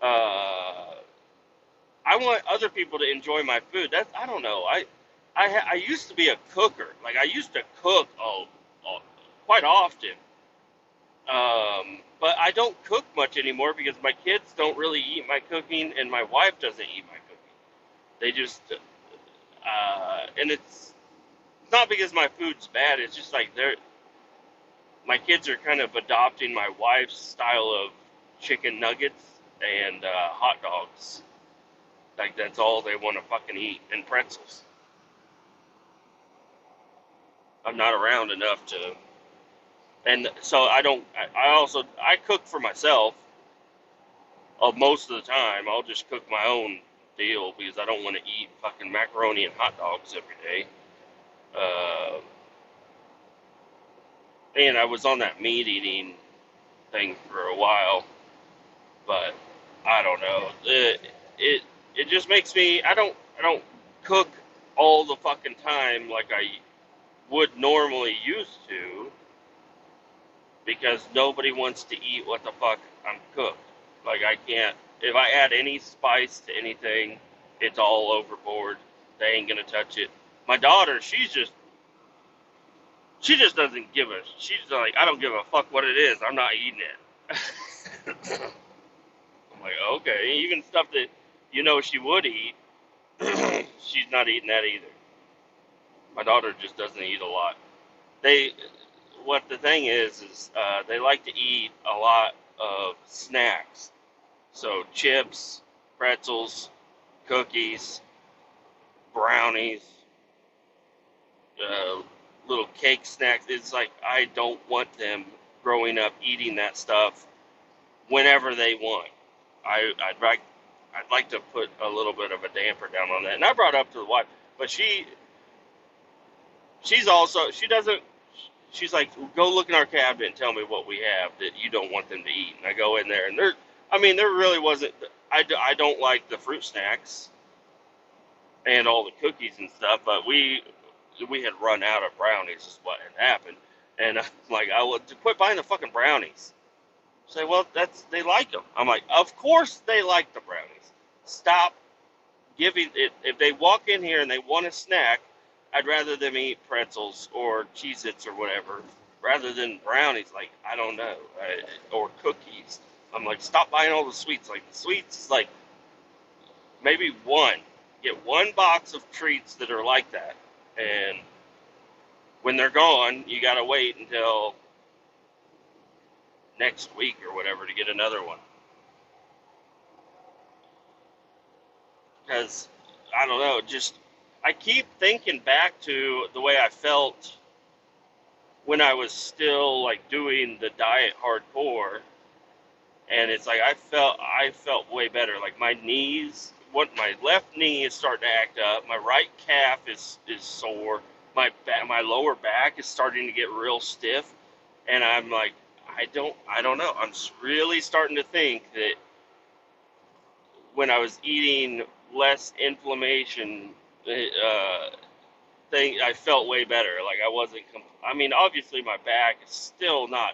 I want other people to enjoy my food. I don't know. I used to be a cooker. Like I used to cook quite often. But I don't cook much anymore because my kids don't really eat my cooking, and my wife doesn't eat my cooking. They just, and it's not because my food's bad. It's just like my kids are kind of adopting my wife's style of chicken nuggets and hot dogs. Like that's all they want to fucking eat, and pretzels. I'm not around enough to, and so I don't. I cook for myself. Most of the time, I'll just cook my own deal because I don't want to eat fucking macaroni and hot dogs every day. And I was on that meat eating thing for a while, but I don't know. It just makes me. I don't cook all the fucking time like I would normally used to because nobody wants to eat what the fuck I'm cooked. Like I can't. If I add any spice to anything, it's all overboard. They ain't gonna touch it. My daughter, she just doesn't give a. She's like, I don't give a fuck what it is. I'm not eating it. I'm like, okay, even stuff that she would eat, she's not eating that either. My daughter just doesn't eat a lot. They, what the thing is they like to eat a lot of snacks. So chips, pretzels, cookies, brownies, little cake snacks. It's like I don't want them growing up eating that stuff whenever they want. I'd like to put a little bit of a damper down on that. And I brought it up to the wife, but she doesn't. She's like, go look in our cabinet and tell me what we have that you don't want them to eat. And I go in there, and there really wasn't. I don't like the fruit snacks and all the cookies and stuff, but we had run out of brownies, is what had happened. And I'm like, I would quit buying the fucking brownies. Say, well, they like them. I'm like, of course they like the brownies. Stop giving it. If they walk in here and they want a snack, I'd rather them eat pretzels or Cheez-Its or whatever, rather than brownies. Like, I don't know, or cookies. I'm like, stop buying all the sweets. Like, the sweets is like maybe one. Get one box of treats that are like that, and when they're gone, you gotta wait until next week or whatever to get another one. Because I don't know, just I keep thinking back to the way I felt when I was still like doing the diet hardcore, and it's like I felt way better. Like my left knee is starting to act up. My right calf is sore. My lower back is starting to get real stiff, and I'm like, I don't know. I'm really starting to think that when I was eating less inflammation thing, I felt way better. Like I wasn't. I mean, obviously my back is still not.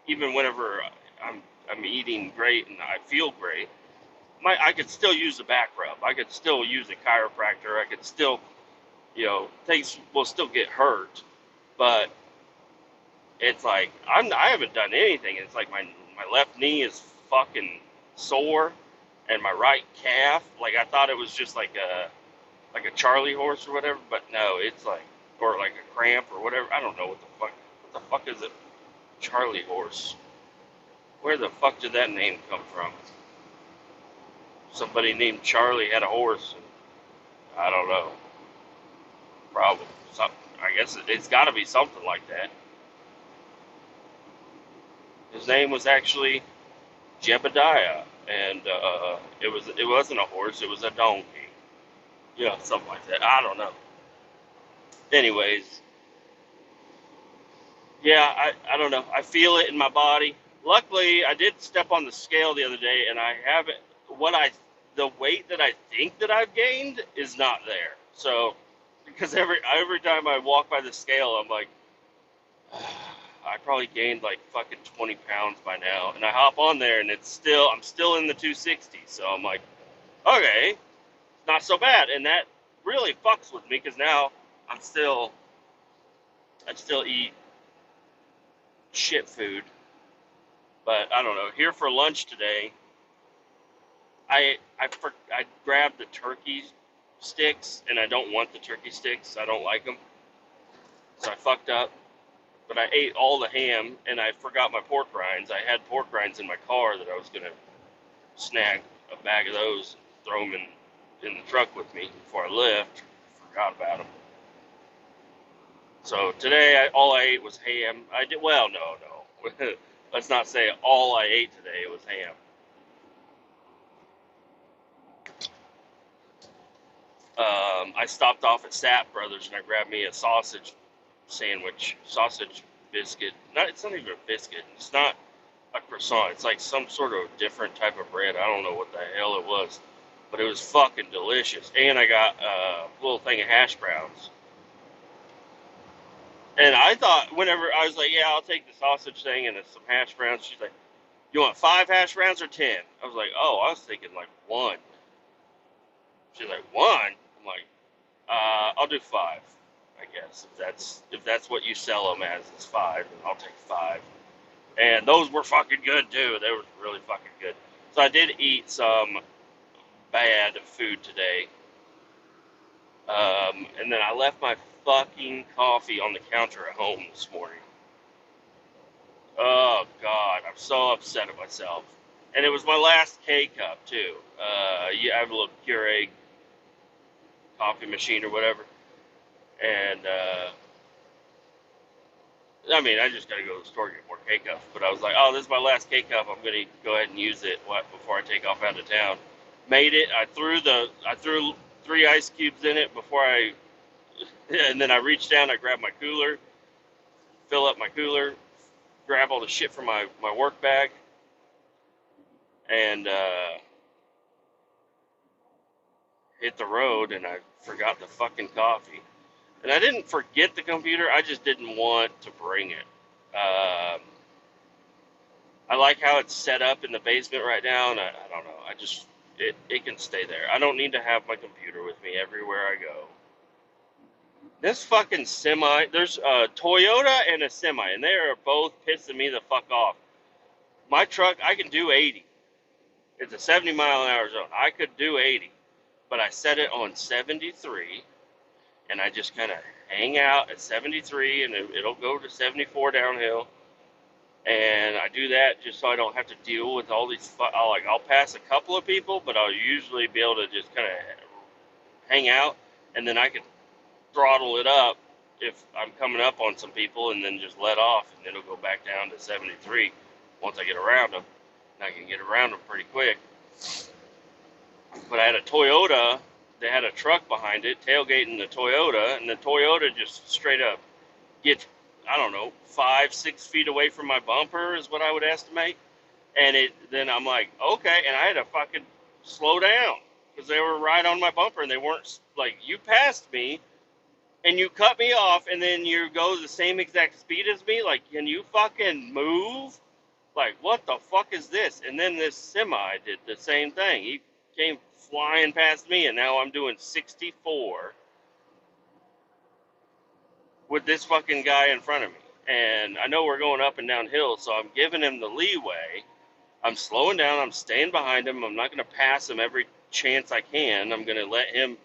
Even whenever I'm eating great and I feel great, I could still use a back rub. I could still use a chiropractor. I could still, things will still get hurt, but it's like I haven't done anything. It's like my left knee is fucking sore, and my right calf. Like I thought it was just like like a Charlie horse or whatever, but no, it's like, or like a cramp or whatever. I don't know what the fuck. What the fuck is it? Charlie horse. Where the fuck did that name come from? Somebody named Charlie had a horse. And I don't know. Probably something. I guess it's got to be something like that. His name was actually Jebediah, and it wasn't a horse. It was a donkey. Yeah, something like that. I don't know. Anyways, yeah, I don't know. I feel it in my body. Luckily, I did step on the scale the other day, and I haven't. The weight that I think that I've gained is not there. So, because every time I walk by the scale, I'm like, I probably gained like fucking 20 pounds by now, and I hop on there, and I'm still in the 260. So I'm like, okay, not so bad, and that really fucks with me because now I'm still I still eat shit food. But I don't know. Here for lunch today, I grabbed the turkey sticks, and I don't want the turkey sticks. I don't like them, so I fucked up. But I ate all the ham, and I forgot my pork rinds. I had pork rinds in my car that I was gonna snag a bag of those, and throw them in the truck with me before I left. Forgot about them. So today, all I ate was ham. I did well. No. Let's not say all I ate today was ham. I stopped off at Sap Brothers and I grabbed me a sausage sandwich, sausage biscuit. It's not even a biscuit. It's not a croissant. It's like some sort of different type of bread. I don't know what the hell it was, but it was fucking delicious. And I got a little thing of hash browns. And I thought, whenever I was like, yeah, I'll take the sausage thing and some hash browns. She's like, you want 5 hash browns or 10? I was like, oh, I was thinking like 1. She's like, 1? I'm like, I'll do 5, I guess. If that's what you sell them as, is 5, and I'll take 5. And those were fucking good too. They were really fucking good. So I did eat some bad food today. And then I left my fucking coffee on the counter at home this morning. Oh God, I'm so upset at myself. And it was my last K cup too. Yeah, I have a little Keurig coffee machine or whatever. And I mean, I just gotta go to the store and get more K cups. But I was like, oh, this is my last K cup. I'm gonna go ahead and use it before I take off out of town. Made it. I threw 3 ice cubes in it before and then I reached down. I grabbed my cooler, fill up my cooler, grab all the shit from my work bag, and hit the road. And I forgot the fucking coffee. And I didn't forget the computer. I just didn't want to bring it. I like how it's set up in the basement right now, and I don't know. It can stay there. I don't need to have my computer with me everywhere I go. This fucking semi, there's a Toyota and a semi, and they are both pissing me the fuck off. My truck, I can do 80. It's a 70-mile-an-hour zone. I could do 80, but I set it on 73, and I just kind of hang out at 73, and it'll go to 74 downhill. And I do that just so I don't have to deal with all these. I'll pass a couple of people, but I'll usually be able to just kind of hang out, and then I can throttle it up if I'm coming up on some people, and then just let off, and it'll go back down to 73 once I get around them. And I can get around them pretty quick. But I had a Toyota. They had a truck behind it, tailgating the Toyota, and the Toyota just straight up gets, I don't know, 5-6 feet away from my bumper is what I would estimate. And then I'm like, okay, and I had to fucking slow down because they were right on my bumper, and they weren't like, you passed me and you cut me off, and then you go the same exact speed as me. Like, can you fucking move? Like, what the fuck is this? And then this semi did the same thing. He came flying past me, and now I'm doing 64 with this fucking guy in front of me. And I know we're going up and down hills, so I'm giving him the leeway. I'm slowing down. I'm staying behind him. I'm not going to pass him every chance I can. I'm going to let him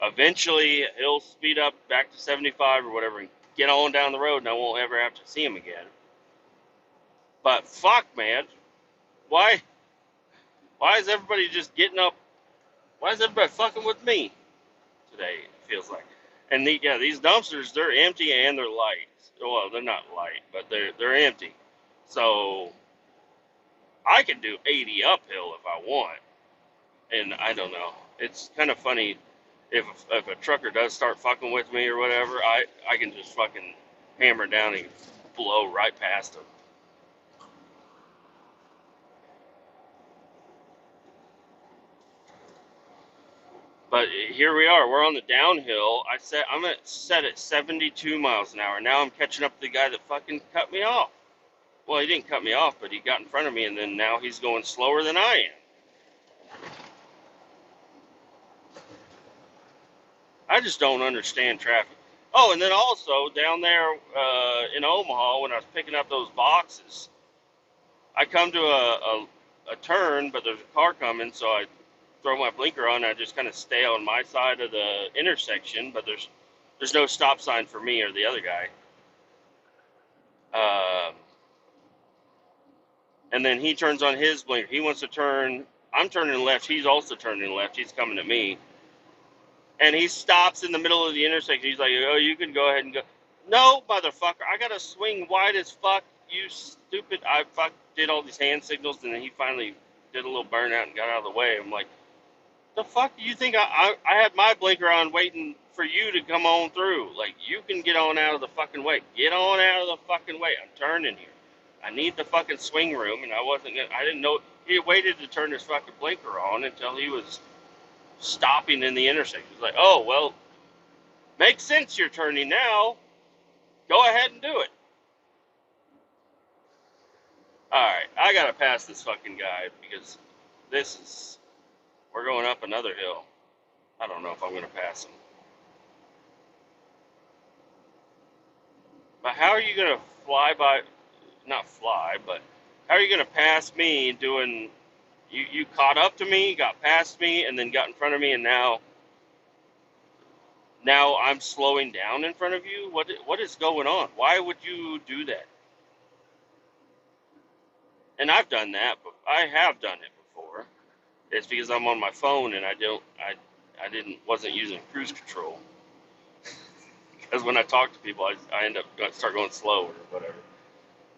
Eventually, he'll speed up back to 75 or whatever and get on down the road, and I won't ever have to see him again. But fuck, man, why? Why is everybody just getting up? Why is everybody fucking with me today? It feels like. And these dumpsters, they're empty and they're light. Well, they're not light, but they're empty. So I can do 80 uphill if I want. And I don't know. It's kind of funny if a trucker does start fucking with me or whatever. I can just fucking hammer down and blow right past him. But here we are. We're on the downhill. I'm set at 72 miles an hour. Now I'm catching up to the guy that fucking cut me off. Well, he didn't cut me off, but he got in front of me, and then now he's going slower than I am. I just don't understand traffic. Oh, and then also down there in Omaha, when I was picking up those boxes, I come to a turn, but there's a car coming, so I throw my blinker on. And I just kind of stay on my side of the intersection, but there's no stop sign for me or the other guy. And then he turns on his blinker. He wants to turn. I'm turning left. He's also turning left. He's coming at me. And he stops in the middle of the intersection. He's like, oh, you can go ahead and go. No, motherfucker. I got to swing wide as fuck. You stupid. I did all these hand signals, and then he finally did a little burnout and got out of the way. I'm like, the fuck do you think? I had my blinker on waiting for you to come on through. Like, you can get on out of the fucking way. Get on out of the fucking way. I'm turning here. I need the fucking swing room, and I didn't know. He waited to turn his fucking blinker on until he was stopping in the intersection. He's like, oh, well, makes sense you're turning now. Go ahead and do it. Alright, I gotta pass this fucking guy because we're going up another hill. I don't know if I'm gonna pass him. But how are you gonna not fly, but how are you gonna pass me doing, you caught up to me, got past me, and then got in front of me, and now I'm slowing down in front of you? What is going on? Why would you do that? And I've done that, but I have done it before. It's because I'm on my phone and I wasn't using cruise control. Because when I talk to people, I end up start going slow or whatever,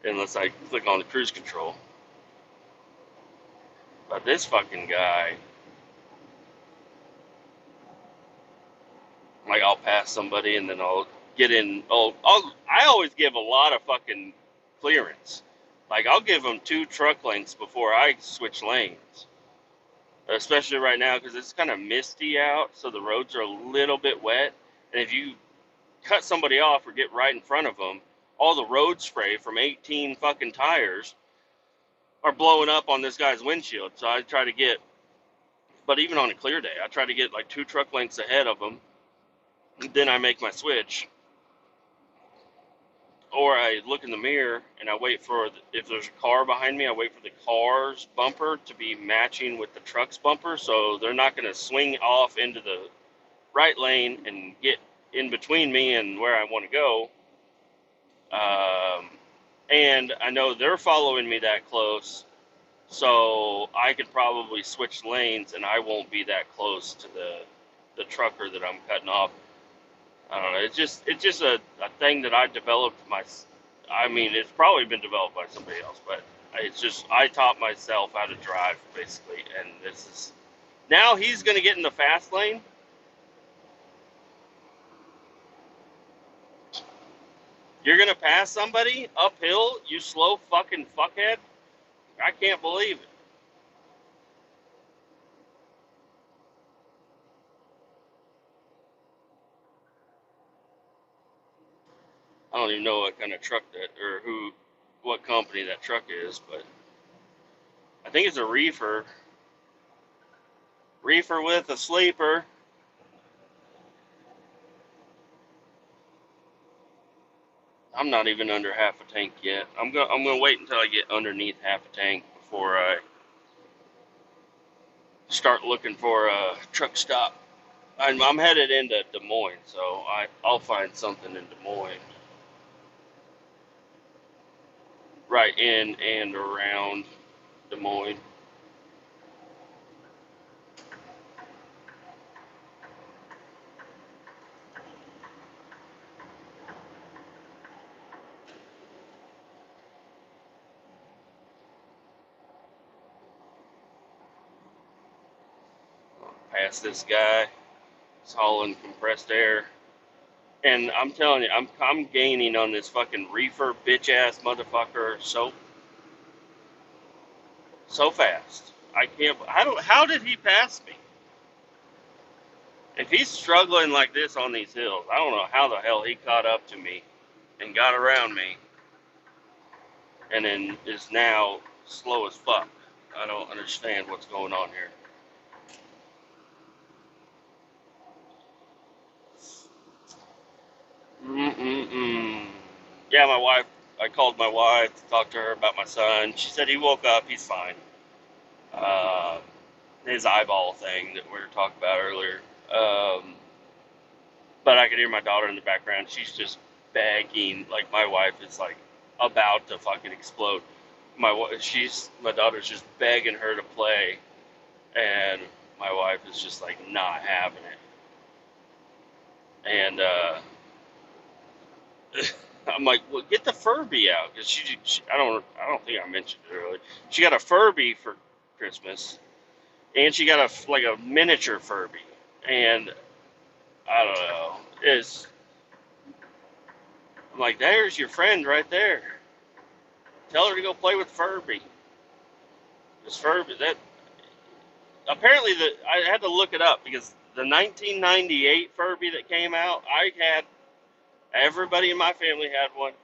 unless I click on the cruise control. But this fucking guy, like, I'll pass somebody and then I'll get in. I always give a lot of fucking clearance. Like, I'll give them 2 truck lengths before I switch lanes. Especially right now because it's kind of misty out, so the roads are a little bit wet. And if you cut somebody off or get right in front of them, all the road spray from 18 fucking tires are blowing up on this guy's windshield. So I try to but even on a clear day, I try to get like 2 truck lengths ahead of them. Then I make my switch. Or I look in the mirror and I wait if there's a car behind me, I wait for the car's bumper to be matching with the truck's bumper, so they're not going to swing off into the right lane and get in between me and where I want to go. And I know they're following me that close, so I could probably switch lanes and I won't be that close to the trucker that I'm cutting off. I don't know. It's just a thing that I developed I mean, it's probably been developed by somebody else, but I taught myself how to drive basically, and now he's gonna get in the fast lane. You're gonna pass somebody uphill, you slow fucking fuckhead. I can't believe it. I don't even know what kind of truck what company that truck is, but I think it's a reefer. Reefer with a sleeper. I'm not even under half a tank yet. I'm gonna wait until I get underneath half a tank before I start looking for a truck stop. I'm headed into Des Moines, so I'll find something in Des Moines, right in and around Des Moines. Past this guy, he's hauling compressed air, and I'm telling you, I'm gaining on this fucking reefer bitch ass motherfucker so fast. I can't. I don't. How did he pass me? If he's struggling like this on these hills, I don't know how the hell he caught up to me and got around me, and then is now slow as fuck. I don't understand what's going on here. Mm-mm-mm. Yeah, my wife. I called my wife to talk to her about my son. She said he woke up. He's fine. Uh, his eyeball thing that we were talking about earlier. But I could hear my daughter in the background. She's just begging. Like my wife is like about to fucking explode. My daughter's just begging her to play, and my wife is just like not having it. And I'm like, well, get the Furby out, because I don't think I mentioned it earlier. She got a Furby for Christmas, and she got a miniature Furby, and I don't know. I'm like, there's your friend right there. Tell her to go play with Furby. This Furby that apparently I had to look it up, because the 1998 Furby that came out, everybody in my family had one.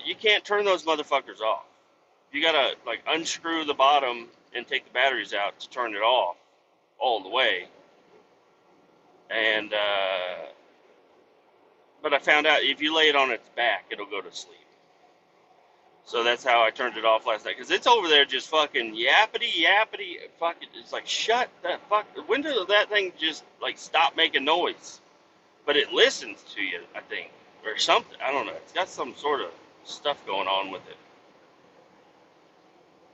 You can't turn those motherfuckers off. You gotta like unscrew the bottom and take the batteries out to turn it off all the way. And but I found out if you lay it on its back, it'll go to sleep. So that's how I turned it off last night, because it's over there just fucking yappity yappity. Fucking, it's like, shut that fuck. When does that thing just like stop making noise? But it listens to you, I think, or something. I don't know. It's got some sort of stuff going on with it.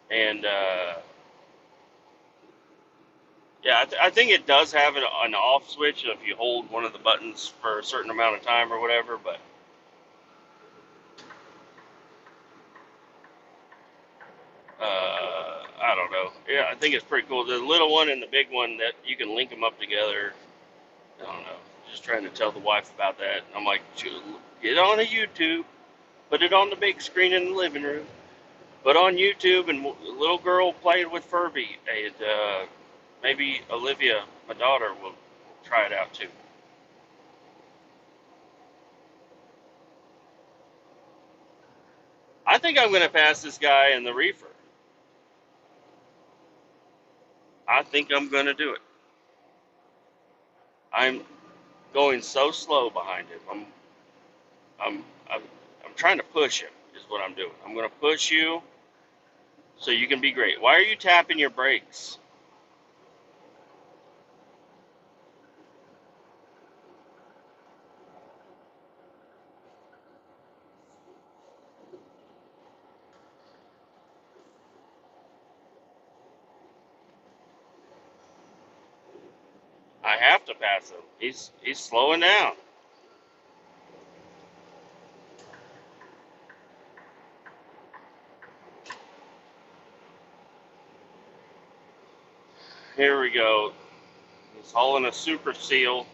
And yeah, I think it does have an off switch if you hold one of the buttons for a certain amount of time or whatever. But I don't know. Yeah, I think it's pretty cool. The little one and the big one, that you can link them up together. I don't know. Just trying to tell the wife about that. I'm like, get on a YouTube, put it on the big screen in the living room, put on YouTube, and a little girl playing with Furby. And maybe Olivia, my daughter, will try it out too. I think I'm going to pass this guy in the reefer. I think I'm going to do it. I'm going so slow behind him. I'm, I'm, I'm trying to push him. Is what I'm doing. I'm going to push you so you can be great. Why are you tapping your brakes? I have to pass him. He's slowing down. Here we go. He's hauling a super seal.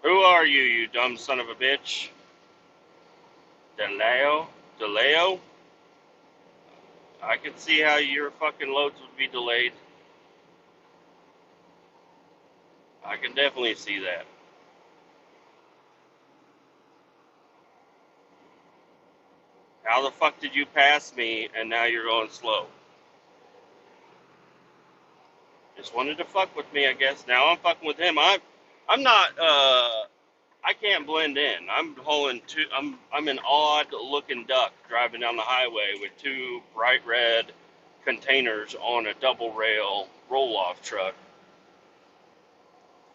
Who are you, you dumb son of a bitch? DeLeo? DeLeo? I can see how your fucking loads would be delayed. I can definitely see that. How the fuck did you pass me and now you're going slow? Just wanted to fuck with me, I guess. Now I'm fucking with him. I'm not I can't blend in. I'm an odd looking duck driving down the highway with two bright red containers on a double rail roll-off truck.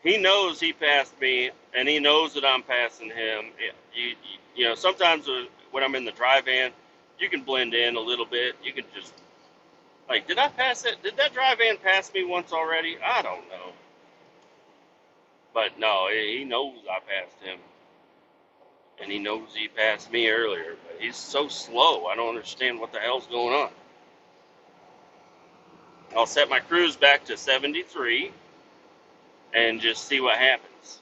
He knows he passed me, and he knows that I'm passing him. You know, sometimes when I'm in the dry van, you can blend in a little bit. You can just, like, did I pass it? Did that dry van pass me once already? I don't know. But no, he knows I passed him, and he knows he passed me earlier. But he's so slow, I don't understand what the hell's going on. I'll set my cruise back to 73 and just see what happens.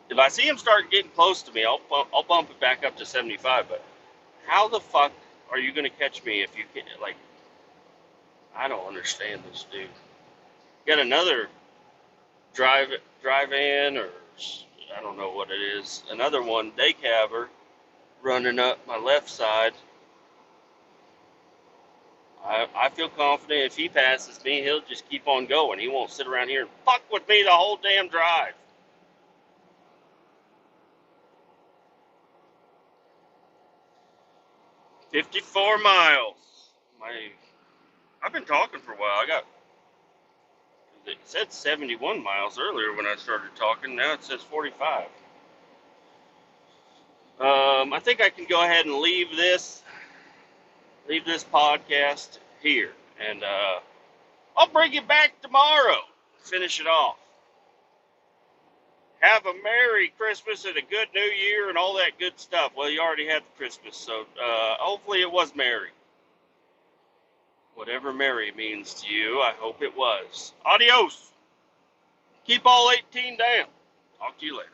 If I see him start getting close to me, I'll bump it back up to 75. But how the fuck are you going to catch me if you can, like, I don't understand this, dude. Got another drive-in, or I don't know what it is. Another one, day cabber, running up my left side. I feel confident if he passes me, he'll just keep on going. He won't sit around here and fuck with me the whole damn drive. $54 miles. I've been talking for a while. It said 71 miles earlier when I started talking. Now it says 45. I think I can go ahead and leave this podcast here, and I'll bring you back tomorrow. Finish it off. Have a Merry Christmas and a good New Year and all that good stuff. Well, you already had the Christmas, so hopefully it was merry. Whatever merry means to you, I hope it was. Adios. Keep all 18 down. Talk to you later.